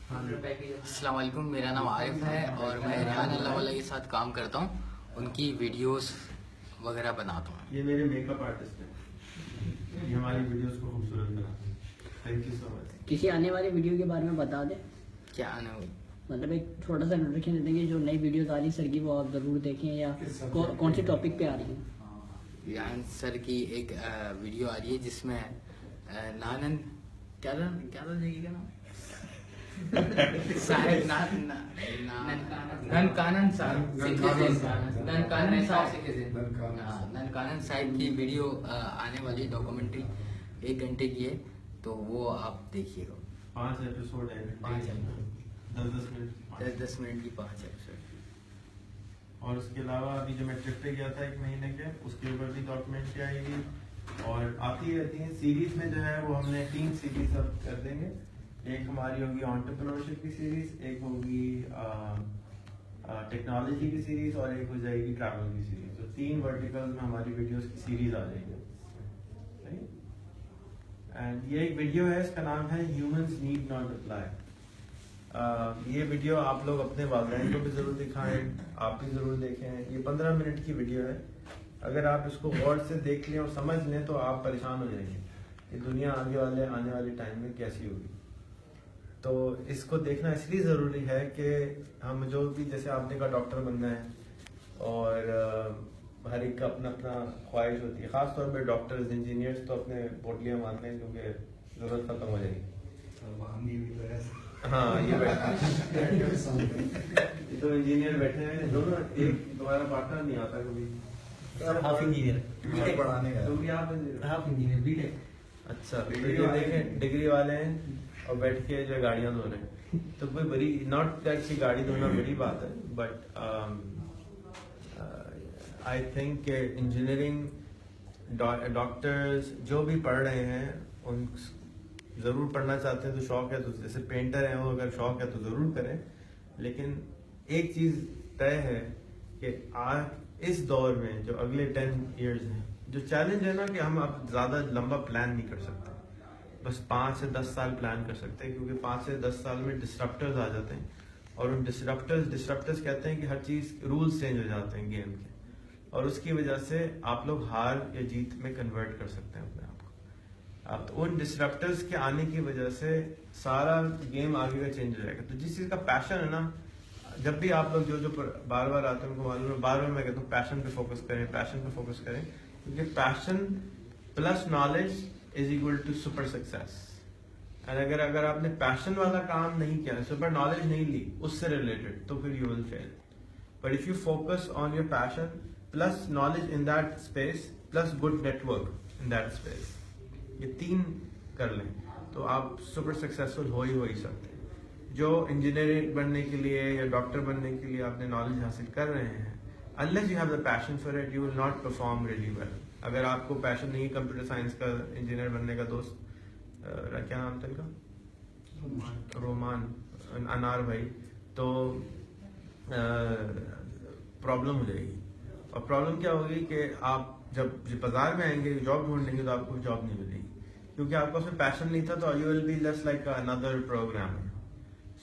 अस्सलाम वालेकुम, मेरा नाम आरिफ है और मैं रेहान अल्लाह वाला के साथ काम करता हूँ, उनकी वीडियोस वगैरह बनाता हूँ। ये मेरे मेकअप आर्टिस्ट हैं, ये हमारी वीडियोस को खूबसूरत बनाते हैं। Thank you so much. किसी आने वाली वीडियो के बारे में बता दें। क्या आने वाली? मतलब एक छोटा सा इंट्रोडक्शन दे देंगे, जो नई वीडियोस आ रही सर की वो आप जरूर देखें, या कौन से टॉपिक पे आ रही है? रेहान सर की एक वीडियो आ रही है जिसमें नानन क्या जगह का नाम साहिब ननकानन साहिब की वीडियो आने वाली, डॉक्यूमेंट्री 1 घंटे की है, तो वो आप देखिएगा। 5 एपिसोड है, 10 मिनट की 5 एपिसोड। और उसके अलावा अभी जो मैं ट्रिप पे गया था 1 महीने के, उसके ऊपर भी डॉक्यूमेंट्री आएगी और आती रहती है। सीरीज में जो है वो हमने 3 सीरीज अब कर देंगे। एक हमारी होगी एंटरप्रेन्योरशिप की सीरीज, एक होगी टेक्नोलॉजी की सीरीज और एक हो जाएगी ट्रैवल की सीरीज। तो 3 वर्टिकल्स में हमारी वीडियोस की सीरीज आ जाएगी। एंड ये एक वीडियो है, इसका नाम है ह्यूमंस नीड नॉट अप्लाई। ये वीडियो आप लोग अपने वालिदैन को भी ज़रूर दिखाएं, आप भी ज़रूर देखें। ये 15 मिनट की वीडियो है, अगर आप इसको गौर से देख लें और समझ लें तो आप परेशान हो जाएंगे कि दुनिया आने वाले टाइम में कैसी होगी। तो इसको देखना इसलिए ज़रूरी है कि हम जो भी, जैसे आपने कहा डॉक्टर बनना है और हर एक का अपना अपना ख्वाहिश होती है, ख़ास तौर पर डॉक्टर्स इंजीनियर्स तो अपने पोटलियाँ मानते हैं क्योंकि ज़रूरत ख़त्म हो जाएगी। हाँ ये बैठे ये तो इंजीनियर बैठे हैं दोनों, एक तुम्हारा पार्टनर नहीं आता कभी। हाफ इंजीनियर पढ़ाने का, तुम भी आप हाफ इंजीनियर बीटेक। अच्छा, तो ये देखें डिग्री वाले हैं और बैठ के जो गाड़ियां धो रहे हैं, तो कोई बड़ी, नॉट दैट की गाड़ी धोना बड़ी बात है, but I think engineering doctors जो भी पढ़ रहे हैं उन ज़रूर पढ़ना चाहते हैं तो शौक है, तो जैसे पेंटर हैं वो अगर शौक है तो ज़रूर करें। लेकिन एक चीज़ तय है कि आज इस दौर में जो अगले 10 इयर्स हैं, जो चैलेंज है ना कि हम अब ज़्यादा लंबा प्लान नहीं कर सकते, बस 5 से 10 साल प्लान कर सकते हैं, क्योंकि 5 से 10 साल में डिस्ट्रप्टर्स आ जाते हैं और उन डिस्ट्रप्टर्स कहते हैं कि हर चीज़ रूल्स चेंज हो जाते हैं गेम के, और उसकी वजह से आप लोग हार या जीत में कन्वर्ट कर सकते हैं अपने आप को। तो उन डिस्ट्रप्टर्स के आने की वजह से सारा गेम आगे का चेंज हो जाएगा। तो जिस चीज़ का पैशन है ना, जब भी आप लोग जो बार बार आते हैं उनको मालूम है, बार बार मैं कहता हूँ पैशन पे फोकस करें, पैशन पे फोकस करें, क्योंकि passion plus knowledge is equal to super success. और अगर आपने पैशन वाला काम नहीं किया, सुपर नॉलेज नहीं ली उससे रिलेटेड, तो फिर you will fail. But if you focus on your passion plus knowledge in that space plus good network in that space, ये 3 कर लें तो आप सुपर सक्सेसफुल हो ही सकते हैं। जो इंजीनियर बनने के लिए या डॉक्टर बनने के लिए आपने नॉलेज हासिल कर रहे हैं, unless you have the passion for it, you will not perform really well. अगर आपको पैशन नहीं, कंप्यूटर साइंस का इंजीनियर बनने का, दोस्त क्या नाम था इनका, रोमान अनार भाई, तो प्रॉब्लम हो जाएगी। और प्रॉब्लम क्या होगी कि आप जब बाजार में आएंगे जॉब ढूंढेंगे तो आपको जॉब नहीं मिलेगी, क्योंकि आपका उसमें पैशन नहीं था। तो you will be just like another programmer,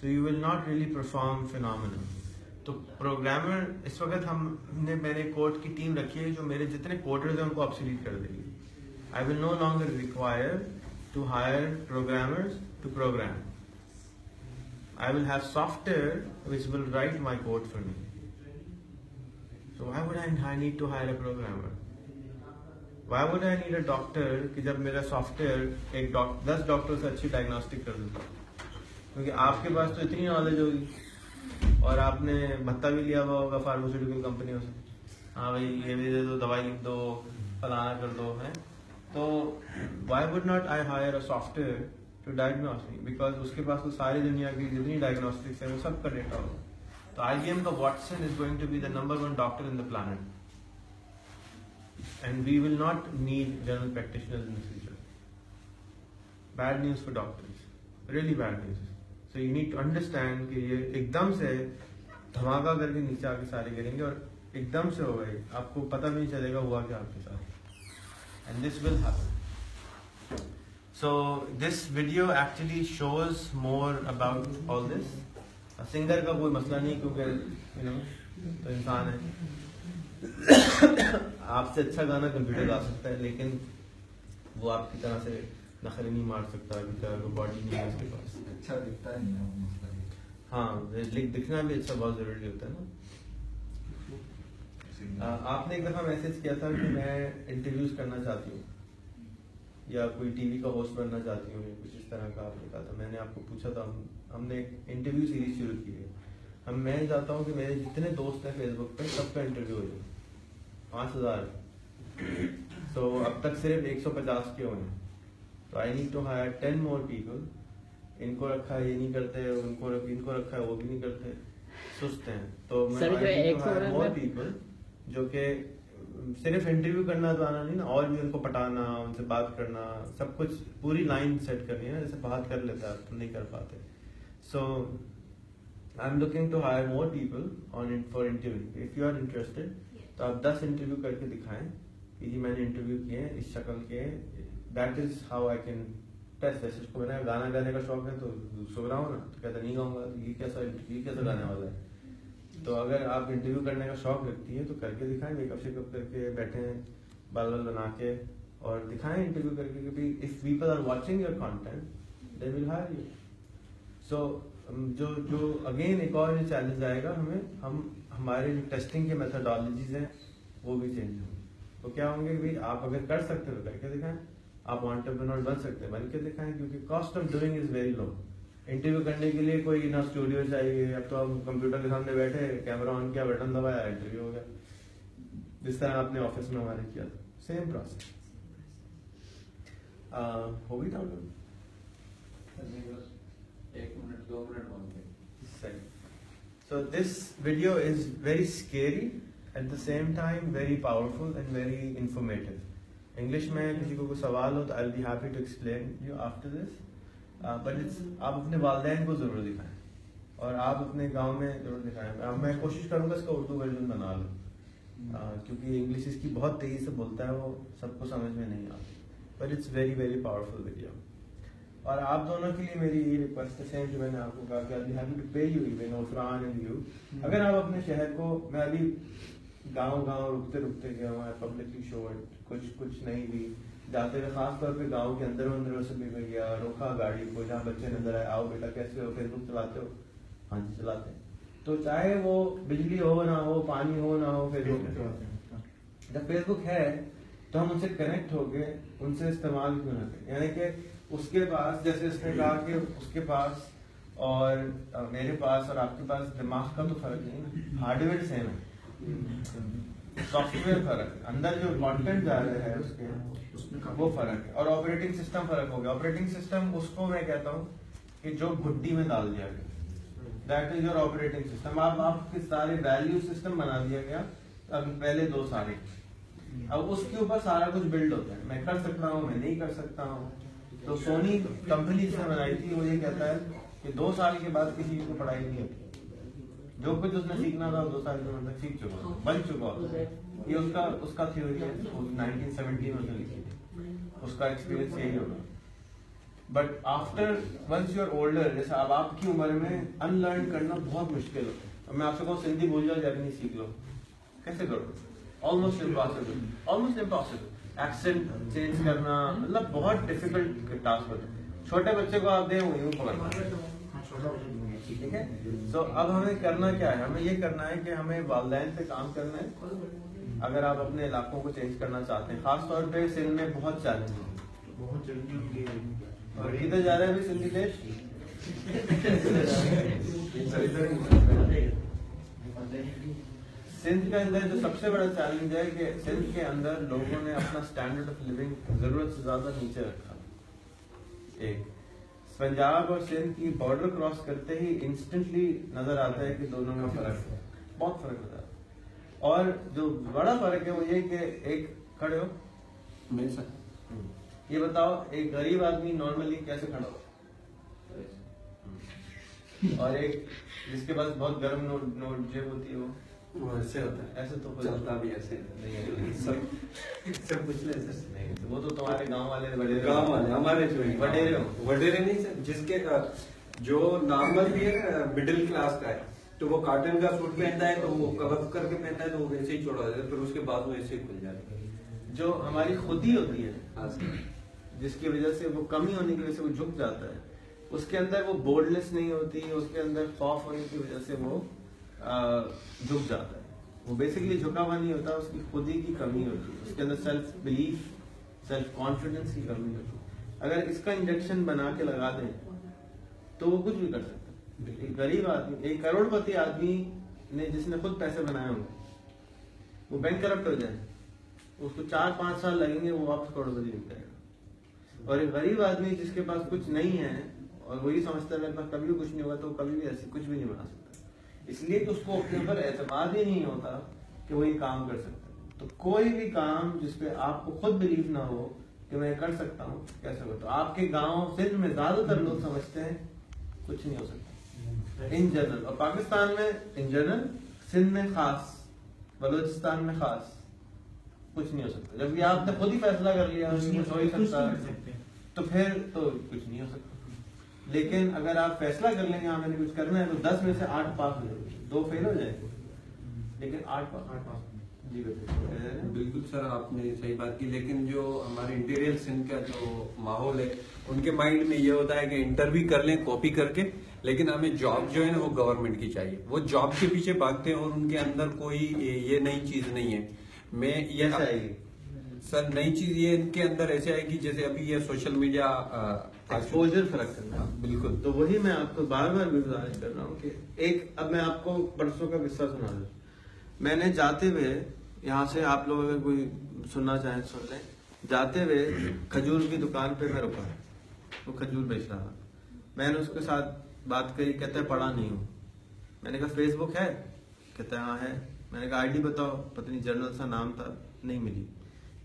so you will not really perform phenomenal. तो प्रोग्रामर इस वक्त मैंने कोड की टीम रखी है जो मेरे जितने कोडर्स हैं उनको ऑब्सोलीट कर देगी। I will no longer require to hire programmers to program. I will have software which will write my code for me. So why would I need to hire a programmer? Why would I need a doctor कि जब मेरा software 10 doctor से अच्छी diagnostic कर देता, क्योंकि आपके पास तो इतनी नॉलेज होगी और आपने भत्ता भी लिया हुआ होगा फार्मास्यूटिकल कंपनियों से, हाँ भाई ये भी दे दो, दवाई लिख दो, फलाना कर दो, है। तो why would not I hire a software to diagnose me? Because उसके पास तो सारी दुनिया की जितनी डायग्नोस्टिक्स है वो सब का डेटा होगा। तो IBM का Watson is going to be the #1 doctor in the planet, and we will not need general practitioners in the future. Bad news for doctors, really bad news. So you need to understand कि ये एकदम से धमाका करके नीचे आके सारे गिरेंगे और एकदम से होगा, आपको पता भी नहीं चलेगा हुआ क्या आपके साथ, and this will happen. So this video actually shows more about all this. Singer का कोई मसला नहीं, क्योंकि तो इंसान है, आपसे अच्छा गाना कंप्यूटर गा सकता है, लेकिन वो आपकी तरह से नखरे नहीं मार सकता, आपकी तरह को बॉडी नहीं है उसके पास, अच्छा दिखता है। हाँ, दिखना भी अच्छा बहुत जरूरी होता है ना। आपने एक दफा मैसेज किया था कि मैं इंटरव्यूज करना चाहती हूँ या कोई टीवी का होस्ट बनना चाहती हूँ, कुछ इस तरह का आपने कहा था। मैंने आपको पूछा था, हमने एक इंटरव्यू सीरीज शुरू की है। मैं चाहता हूँ कि मेरे जितने दोस्त हैं फेसबुक पे सबका इंटरव्यू हो जाए, 5000। तो अब तक सिर्फ 150 के हुए हैं, तो I need to hire 10 more people. इनको रखा है ये नहीं करते, इनको रखा है वो भी नहीं करते, सुस्त हैं। तो मैं मोर पीपल जो कि सिर्फ इंटरव्यू करना तो आना नहीं ना, और भी उनको पटाना, उनसे बात करना, सब कुछ पूरी लाइन सेट करनी है। जैसे बात कर लेता है तो नहीं कर पाते। So I am looking to hire more people on for interview. If you are interested तो आप 10 इंटरव्यू करके दिखाएं कि जी मैंने इंटरव्यू किए इस शक्ल के। That is how I can test test उसको मैंने गाना गाने का शौक है तो सुन रहा हूँ ना, तो कहता नहीं गाऊंगा, ये कैसा गाने वाला है। तो अगर आप इंटरव्यू करने का शौक रखती है तो करके दिखाएं, मेकअप शेकअप करके बैठे बाल बाल बना के और दिखाएं इंटरव्यू करके, क्योंकि if people are watching your content they will hire you. So जो अगेन एक और चैलेंज आएगा हमें, हम हमारे जो टेस्टिंग के मेथडोलॉजीज हैं वो भी चेंज होंगे। तो क्या होंगे भाई, आप अगर कर सकते हो करके दिखाएं, आप एंटरप्रेन्योर बन सकते हैं बन के दिखाएं, क्योंकि cost of doing is very low. Interview करने के लिए कोई ना स्टूडियो चाहिए, अब तो आप कंप्यूटर के सामने बैठे, कैमरा ऑन किया, बटन दबाया, इंटरव्यू हो गया, जिस तरह आपने ऑफिस में हमारे किया था, सेम प्रोसेस। हो गई डाउनलोड? 1 मिनट 2 मिनट होंगे। So this video is very scary, at the same time very powerful and very informative. English में किसी को कोई सवाल हो तो I'll be happy to explain you after this. But it's आप अपने वालिदैन को जरूर दिखाएं और आप अपने गांव में जरूर दिखाएं। मैं कोशिश करूंगा इसका उर्दू वर्जन बना लूं, क्योंकि इंग्लिश इसकी बहुत तेजी से बोलता है, वो सबको समझ में नहीं आती। But it's very very powerful video. और आप दोनों के लिए मेरी ये रिक्वेस्ट है, सेम जो मैंने आपको कहा कि I'll be happy to pay you even Ufran and you. अगर आप अपने शहर को, मैं अभी गांव रुकते रुकते गया हूँ, पब्लिकली शोड कुछ नहीं भी जाते हुए, खास तौर पे गांव के अंदर से भी मैं गया, रोका गाड़ी को, जहाँ बच्चे नजर आए, आओ बेटा कैसे हो, फेसबुक चलाते हो? हाँ जी चलाते हैं। तो चाहे वो बिजली हो ना हो, पानी हो ना हो, फेसबुक जब फेसबुक है तो हम उनसे कनेक्ट होके उनसे इस्तेमाल क्यों ना करें। यानी कि उसके पास, जैसे उसने कहा कि उसके पास और मेरे पास और आपके पास दिमाग का तो फर्क नहीं है, हार्डवेयर सेम है, सॉफ्टवेयर फर्क है, अंदर जो कंटेंट जा रहा है उसके वो फर्क है, और ऑपरेटिंग सिस्टम फर्क हो गया। ऑपरेटिंग सिस्टम उसको मैं कहता हूँ कि जो भुट्टी में डाल दिया गया, that is your operating system. आपके सारे वैल्यू सिस्टम बना दिया गया, अब पहले 2 साल, अब उसके ऊपर सारा कुछ बिल्ड होता है, मैं कर सकता हूँ, मैं नहीं कर सकता हूँ। तो सोनी कंपनी जिसने बनाई थी वो ये कहता है कि 2 साल के बाद किसी को पढ़ाई नहीं होती, जो कुछ उसने सीखना था 2 साल के अंदर सीख चुका, बन चुका होता है। ये उसका थ्योरी है, 1970 में उसने लिखी थी, उसका एक्सपीरियंस यही होगा। But after once you are older, जैसे अब आपकी उम्र में अनलर्न करना बहुत मुश्किल होता है। अब मैं आपसे कहूँ सिंधी भूल जाओ, जापानीज सीख लो, कैसे करो? Almost impossible. एक्सेंट चेंज करना मतलब बहुत डिफिकल्ट टास्क होता है। छोटे बच्चे को आप दें वो यूं पकड़ना, ठीक है। तो अब हमें करना क्या है, हमें ये करना है कि हमें वालिदैन पे काम करना है। अगर आप अपने इलाकों को चेंज करना चाहते हैं, खास तौर पे सिंध में बहुत चैलेंज है, बहुत जल्दी। और किधर जा रहा है अभी सिंधी देश? सिंध के अंदर जो सबसे बड़ा चैलेंज है कि सिंध के अंदर लोगों ने अपना स्टैंडर्ड ऑफ लिविंग जरूरत से ज्यादा नीचे रखा। एक पंजाब और सिंध की बॉर्डर क्रॉस करते ही इंस्टेंटली नजर आता है कि दोनों में फर्क है, बहुत फर्क होता है। और जो बड़ा फर्क है वो ये कि एक खड़े हो मेरे साथ, ये बताओ एक गरीब आदमी नॉर्मली कैसे खड़ा हो, और एक जिसके पास बहुत गर्म नोट जेब होती है वो ऐसे होता है, ऐसे तो चलता भी ऐसे नहीं है, सब कुछ नहीं। तो वो तो तुम्हारे गांव वाले वडेरे, गांव वाले हमारे जो वडेरे नहीं सर, जिसके जो नॉर्मल भी है मिडिल क्लास का है, तो वो कॉटन का सूट पहनता है तो वो कवर करके पहनता है तो वो वैसे ही छोड़ा देता है, फिर उसके बाद वो ऐसे ही खुल जाता है। जो हमारी खुदी होती है जिसकी वजह से वो कमी होने की वजह से वो झुक जाता है, उसके अंदर वो बोल्डनेस नहीं होती, उसके अंदर खौफ होने की वजह से वो झुक जाता है। वो बेसिकली झुका हुआ नहीं होता, उसकी खुदी की कमी होती है, उसके अंदर सेल्फ बिलीफ, सेल्फ कॉन्फिडेंस की कमी होती है। अगर इसका इंजेक्शन बना के लगा दें तो वो कुछ भी कर सकता है। एक गरीब आदमी, एक करोड़पति आदमी ने जिसने खुद पैसे बनाए होंगे, वो बैंक करप्ट हो जाए, उसको 4-5 साल लगेंगे, वो वापस करोड़पति बन जाएगा। और एक गरीब आदमी जिसके पास कुछ नहीं है और वही समझता है मेरे पास कभी भी कुछ नहीं होगा, तो कभी भी ऐसे कुछ भी नहीं बना सकता, इसलिए कि उसको अपने ऊपर एतमाद ही नहीं होता कि वो ये काम कर सकता है। तो कोई भी काम जिसपे आपको खुद बिलीव ना हो कि मैं कर सकता हूँ, कैसे हो, तो आपके गांव सिंध में ज्यादातर लोग समझते हैं कुछ नहीं हो सकता इन जनरल, और पाकिस्तान में इन जनरल, सिंध में खास, बलूचिस्तान में खास कुछ नहीं हो सकता। जबकि आपने खुद ही फैसला कर लिया कुछ हो ही सकता है, तो फिर तो कुछ नहीं हो सकता। लेकिन अगर आप फैसला कर लेंगे हाँ मैंने कुछ करना है, तो 10 में से 8 पास हो जाएंगे, 2 फेल हो जाएंगे, लेकिन 8 पास। जी बिल्कुल सर, आपने सही बात की। लेकिन जो हमारे इंटीरियर सिंध का जो माहौल है, उनके माइंड में ये होता है कि इंटरव्यू कर लें कॉपी करके, लेकिन हमें जॉब जो है ना वो गवर्नमेंट की चाहिए। वो जॉब के पीछे भागते हैं और उनके अंदर कोई ये नई चीज नहीं है। मैं ये सर नई चीज ये इनके अंदर ऐसे आएगी जैसे अभी ये सोशल मीडिया एक्सपोजर फर्क करना। बिल्कुल, तो वही मैं आपको बार बार गुजारिश कर रहा हूँ कि एक, अब मैं आपको परसों का किस्सा सुना दूं। मैंने जाते हुए यहाँ से, आप लोग अगर कोई सुनना चाहें सुन लें, जाते हुए खजूर की दुकान पे मैं रुका, वो खजूर बेच रहा था। मैंने उसके साथ बात करी, कहता है पढ़ा नहीं हूँ। मैंने कहा फेसबुक है? कहता है हाँ है। मैंने कहा आईडी बताओ, पता नहीं जर्नल सा नाम था, नहीं मिली।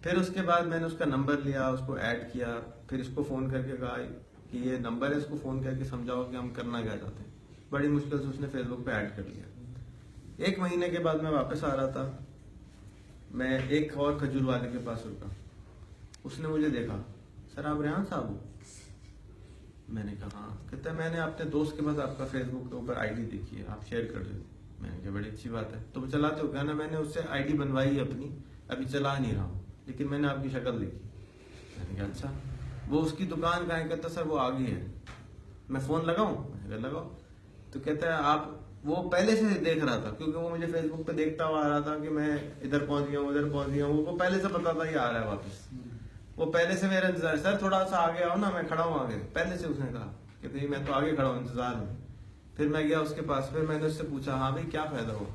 फिर उसके बाद मैंने उसका नंबर लिया, उसको ऐड किया, फिर इसको फोन करके कहा कि ये नंबर है, इसको फोन करके समझाओ कि हम करना क्या चाहते हैं। बड़ी मुश्किल से उसने फेसबुक पे ऐड कर लिया। 1 महीने के बाद मैं वापस आ रहा था, मैं एक और खजूर वाले के पास रुका। उसने मुझे देखा, सर आप रेहान साहब हो? मैंने कहा हाँ। कहता है मैंने अपने दोस्त के पास आपका फेसबुक के ऊपर आईडी देखी है, आप शेयर कर देते। मैंने कहा बड़ी अच्छी बात है, तो चलाते हो क्या? ना मैंने उससे आईडी बनवाई है अपनी, अभी चला नहीं रहा हूँ, लेकिन मैंने आपकी शक्ल देखी। मैंने कहा अच्छा, वो उसकी दुकान कहाँ है? कहता सर वो आगे है। मैं फोन लगाऊं? मैंने कहा लगाओ। तो कहता है आप, वो पहले से देख रहा था, क्योंकि वो मुझे फेसबुक पे देखता हुआ आ रहा था कि मैं इधर पहुंच गया हूँ, उधर पहुंच गया हूँ। वो पहले से पता था ये आ रहा है वापस। वो पहले से मेरा इंतजार, सर थोड़ा सा आगे आओ ना, मैं खड़ा हूँ आगे। पहले से उसने कहा कि भाई मैं तो आगे खड़ा हूँ इंतजार में। फिर मैं गया उसके पास, फिर मैंने उससे पूछा हाँ भाई क्या फायदा हुआ?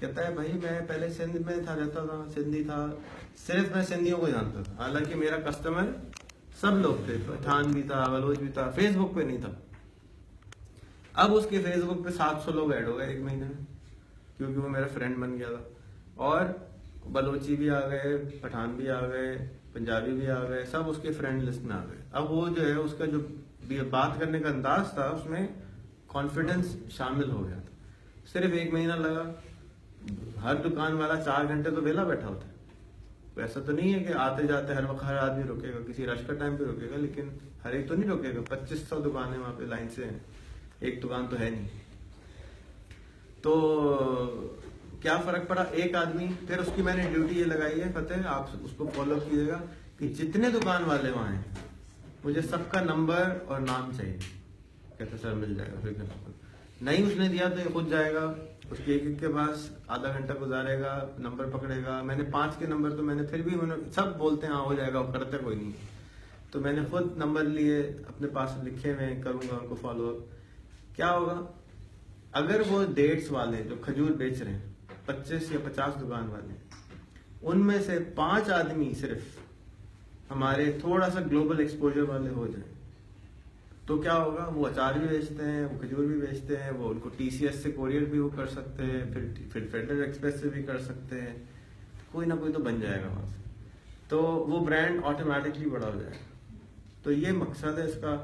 कहता है भाई मैं पहले सिंध में था, रहता था, सिंधी था, सिर्फ मैं सिंधियों को जानता था। हालांकि मेरा कस्टमर सब लोग थे, पठान भी था, बलोच भी था, फेसबुक पे नहीं था। अब उसके फेसबुक पे 700 लोग ऐड हो गए 1 महीने में, क्योंकि वो मेरा फ्रेंड बन गया था। और बलोची भी आ गए, पठान भी आ गए, पंजाबी भी आ गए, सब उसके फ्रेंड लिस्ट में आ गए। अब वो जो है उसका जो बात करने का अंदाज था, उसमें कॉन्फिडेंस शामिल हो गया था। सिर्फ 1 महीना लगा। हर दुकान वाला 4 घंटे तो वेला बैठा होता है। ऐसा तो नहीं है कि आते जाते हर वक्त हर आदमी रुकेगा, किसी रश का टाइम पे रुकेगा, लेकिन हर एक तो नहीं रुकेगा। 2500 दुकानें वहां पे लाइन से हैं, एक दुकान तो है नहीं। तो क्या फर्क पड़ा? एक आदमी, फिर उसकी मैंने ड्यूटी ये लगाई है, फतेह आप उसको फॉलो कीजिएगा, कि जितने दुकान वाले वहां हैं मुझे सबका नंबर और नाम चाहिए। कहते सर मिल जाएगा, फिर नहीं उसने दिया तो ये खुद जाएगा, उसके एक के पास आधा घंटा गुजारेगा, नंबर पकड़ेगा। मैंने 5 के नंबर तो मैंने फिर भी, सब बोलते हैं हाँ हो जाएगा, वो करते कोई नहीं। तो मैंने खुद नंबर लिए, अपने पास लिखे हुए, करूंगा उनको फॉलो अप। क्या होगा अगर वो डेट्स वाले जो खजूर बेच रहे हैं, 25 या 50 दुकान वाले, उनमें से 5 आदमी सिर्फ हमारे थोड़ा सा ग्लोबल एक्सपोजर वाले हो जाए, तो क्या होगा? वो अचार भी बेचते हैं, वो खजूर भी बेचते हैं, वो उनको TCS से कोरियर भी वो कर सकते हैं, फिर फेडरल एक्सप्रेस से भी कर सकते हैं। कोई ना कोई तो बन जाएगा वहां से, तो वो ब्रांड ऑटोमेटिकली बड़ा हो जाएगा। तो ये मकसद है इसका,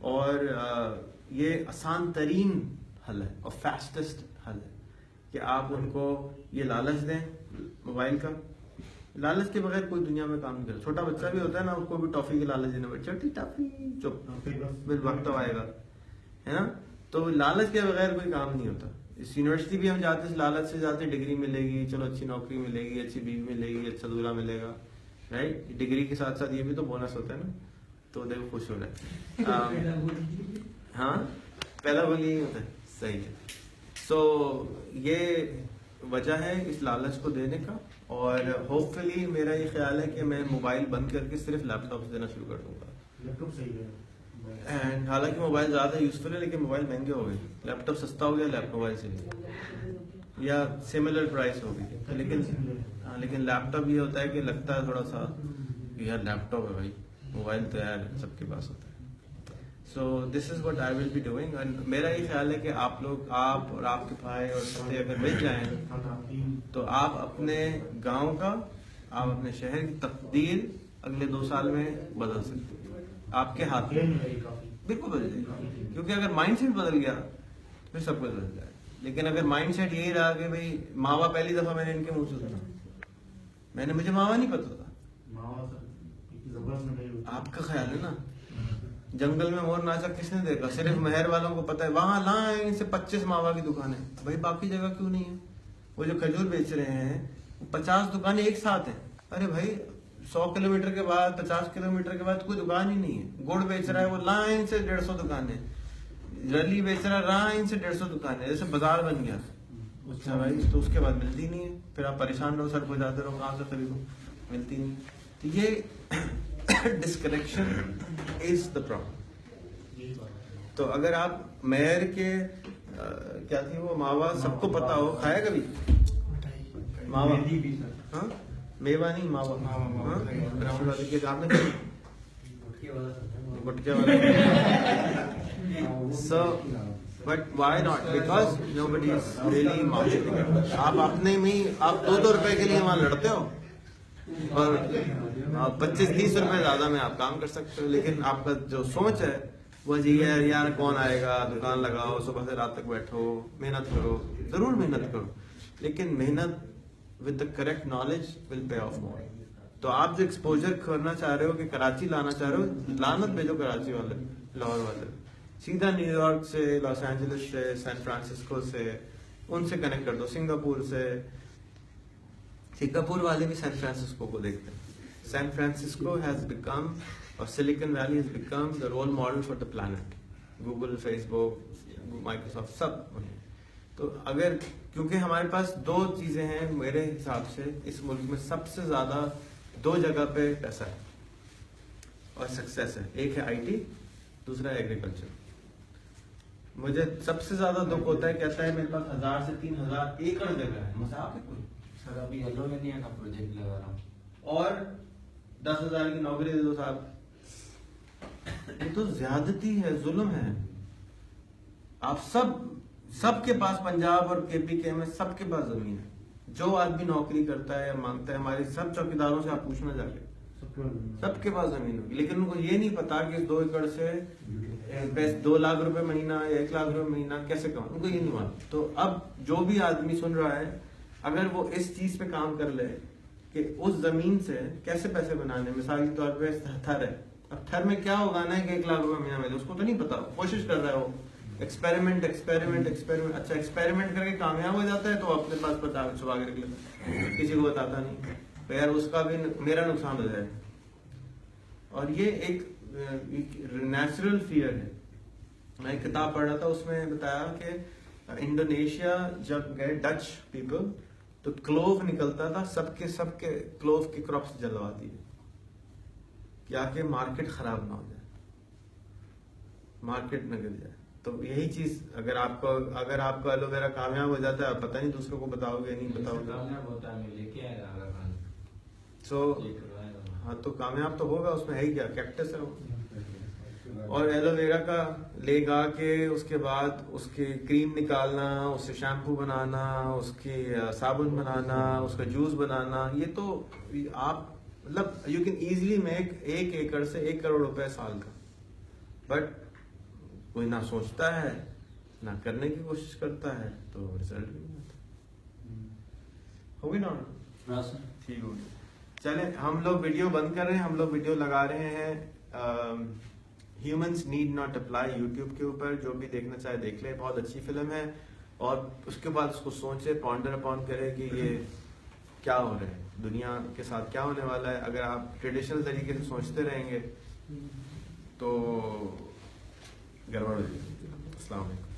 और ये आसान तरीन हल है और फास्टेस्ट हल है कि आप उनको ये लालच दें मोबाइल का। लालच के बगैर कोई दुनिया में काम नहीं करता। छोटा बच्चा भी होता है ना, उसको भी टॉफी की लालच देना, छोटी टॉफी, चुप, फिर वक्त आएगा, है ना। तो लालच के बगैर कोई काम नहीं होता। इस यूनिवर्सिटी भी हम जाते हैं लालच से जाते, डिग्री मिलेगी, चलो अच्छी नौकरी मिलेगी, अच्छी बीवी मिलेगी, अच्छा दूल्हा मिलेगा, राइट। डिग्री के साथ साथ ये भी तो बोनस होता है ना, तो देखो खुश हो रहा है। हाँ, पहला बोल यही होता है, सही है। सो ये वजह है इस लालच को देने का, और होपफुली मेरा ये ख्याल है कि मैं मोबाइल बंद करके सिर्फ लैपटॉप देना शुरू कर दूंगा। लैपटॉप सही है। एंड हालांकि मोबाइल ज्यादा यूजफुल है, लेकिन मोबाइल महंगे हो गए। लैपटॉप सस्ता हो गया लैपटॉप मोबाइल से, या सिमिलर प्राइस हो गई, लेकिन लैपटॉप ये होता है कि लगता है थोड़ा सा यार लैपटॉप है भाई, मोबाइल तो यार सबके पास होता है। So this is what I will be doing. And मेरा ये ख्याल है कि आप लोग, आप और आपके भाई और सत्य अगर मिल जाएं तो आप अपने गांव का, आप अपने शहर की तकदीर अगले 2 साल में बदल सकते हैं। आपके हाथ में बिल्कुल बदल जाएगा, क्योंकि अगर माइंडसेट बदल गया फिर सब कुछ बदल जाए। लेकिन अगर माइंडसेट यही रहा कि भाई मावा, पहली दफा मैंने इनके मुंह से सुना, मुझे मावा नहीं पता था। मावा जबरदस्त आपका ख्याल है ना, जंगल में मोर नाचा किसने देखा? सिर्फ महर वालों को पता है। वहां लाए इनसे 25 मावा की दुकानें, भाई बाकी जगह क्यों नहीं है? वो जो खजूर बेच रहे हैं 50 दुकानें एक साथ हैं। अरे भाई 100 किलोमीटर के बाद 50 किलोमीटर के बाद कोई दुकान ही नहीं है। गुड़ बेच रहा है वो लाइन से 150 दुकानें, रली बेच रहा है लाइन से 150 दुकानें, जैसे बाजार बन गया। अच्छा भाई, तो उसके बाद मिलती नहीं है, फिर आप परेशान रहो, सर को जाते रहो, कहाँ से खरीदो, मिलती नहीं। तो ये डिस्कनेक्शन इज द प्रॉब्लम। तो अगर आप मेहर के क्या थी वो मावा, सबको पता हो, खाया कभी मावा? हाँ, मेवा नहीं मावा, ब्राउन वाले के आपने गुटके वाला। So, but why not? Because nobody is really marketing it. आप अपने में ही आप 2-2 रुपए के लिए वहाँ लड़ते हो और 25-30 रुपए ज्यादा में आप काम कर सकते हो। लेकिन आपका जो सोच है वो जी है, यार कौन आएगा, दुकान लगाओ, सुबह से रात तक बैठो, मेहनत करो। जरूर मेहनत करो, लेकिन मेहनत with the correct knowledge will pay of more. तो आप जो एक्सपोजर करना चाह रहे हो कि कराची लाना चाह रहे हो, लानत भेजो कराची वाले, लाहौर वाले, सीधा न्यूयॉर्क से, लॉस एंजलिस से, सैन फ्रांसिस्को से, उनसे कनेक्ट कर दो, सिंगापुर से। सिंगापुर वाले भी सैन फ्रांसिस्को को देखते हैं। सैन फ्रांसिस्को हैज बिकम, और Silicon Valley has become the role model for the planet. Google, Facebook, Microsoft सब। तो अगर, क्योंकि हमारे पास 2 चीजें हैं मेरे हिसाब से इस मुल्क में, सबसे ज्यादा 2 जगह पे पैसा है और सक्सेस है। एक है IT, दूसरा है एग्रीकल्चर। मुझे सबसे ज्यादा दुख होता है, कहता है मेरे पास 1000 से 3000 एकड़ जगह है, मजाक है कोई? सर अभी एलोवेनिया का प्रोजेक्ट लगा रहा हूँ और 10,000 की नौकरी दे दो साहब। ये तो ज्यादती है, जुल्म है। आप सबके पास, पंजाब और KPK में सबके पास जमीन है। जो आदमी नौकरी करता है या मांगता है, हमारे सब चौकीदारों से आप पूछना जाके, सबके पास जमीन होगी। लेकिन उनको ये नहीं पता कि इस 2 एकड़ से 2 लाख रुपए महीना या 1 लाख रुपए महीना कैसे कमाऊं, उनको ये नहीं मालूम। तो अब जो भी आदमी सुन रहा है, अगर वो इस चीज पे काम कर ले कि उस जमीन से कैसे पैसे बनाने, मिसाल के तौर पे थर है, अब थर में क्या उगाना है कि 1 लाख रुपए महीना मिले, उसको तो नहीं पता, कोशिश कर रहा है वो, एक्सपेरिमेंट। अच्छा, एक्सपेरिमेंट करके कामयाब हो जाता है तो अपने पास पता छुपा के रख लेता है, किसी को बताता नहीं, तो यार उसका भी मेरा नुकसान हो जाएगा। और ये एक नेचुरल फियर है। मैं किताब पढ़ रहा था, उसमें बताया कि इंडोनेशिया जब गए डच पीपल, तो क्लोव निकलता था, सबके क्लोव की क्रॉप्स जलवाती है क्या कि मार्केट खराब ना हो जाए, मार्केट न गिर जाए। तो यही चीज अगर आपका एलोवेरा कामयाब हो जाता है, पता नहीं दूसरों को बताओगे नहीं बताओगे, हाँ तो कामयाब तो होगा, उसमें है ही क्या, कैक्टस है वो। और एलोवेरा का लेग आके उसके बाद उसकी क्रीम निकालना, उससे शैम्पू बनाना, उसकी साबुन बनाना, उसका जूस बनाना, ये तो आप मतलब यू कैन इजीली मेक 1 एकड़ से 1 करोड़ रुपए साल का। बट कोई ना सोचता है ना करने की कोशिश करता है, तो रिजल्ट भी नहीं आता। होगी ना? ठीक हो गया। चले, हम लोग वीडियो बंद कर रहे हैं, हम लोग वीडियो लगा रहे हैं humans need not apply YouTube के ऊपर। जो भी देखना चाहे देख ले, बहुत अच्छी फिल्म है। और उसके बाद उसको सोचे, पॉन्डर अपॉन करे कि ये क्या हो रहा है, दुनिया के साथ क्या होने वाला है। अगर आप ट्रेडिशनल तरीके से सोचते रहेंगे तो गड़बड़ हो जाएगी। अस्सलाम वालेकुम।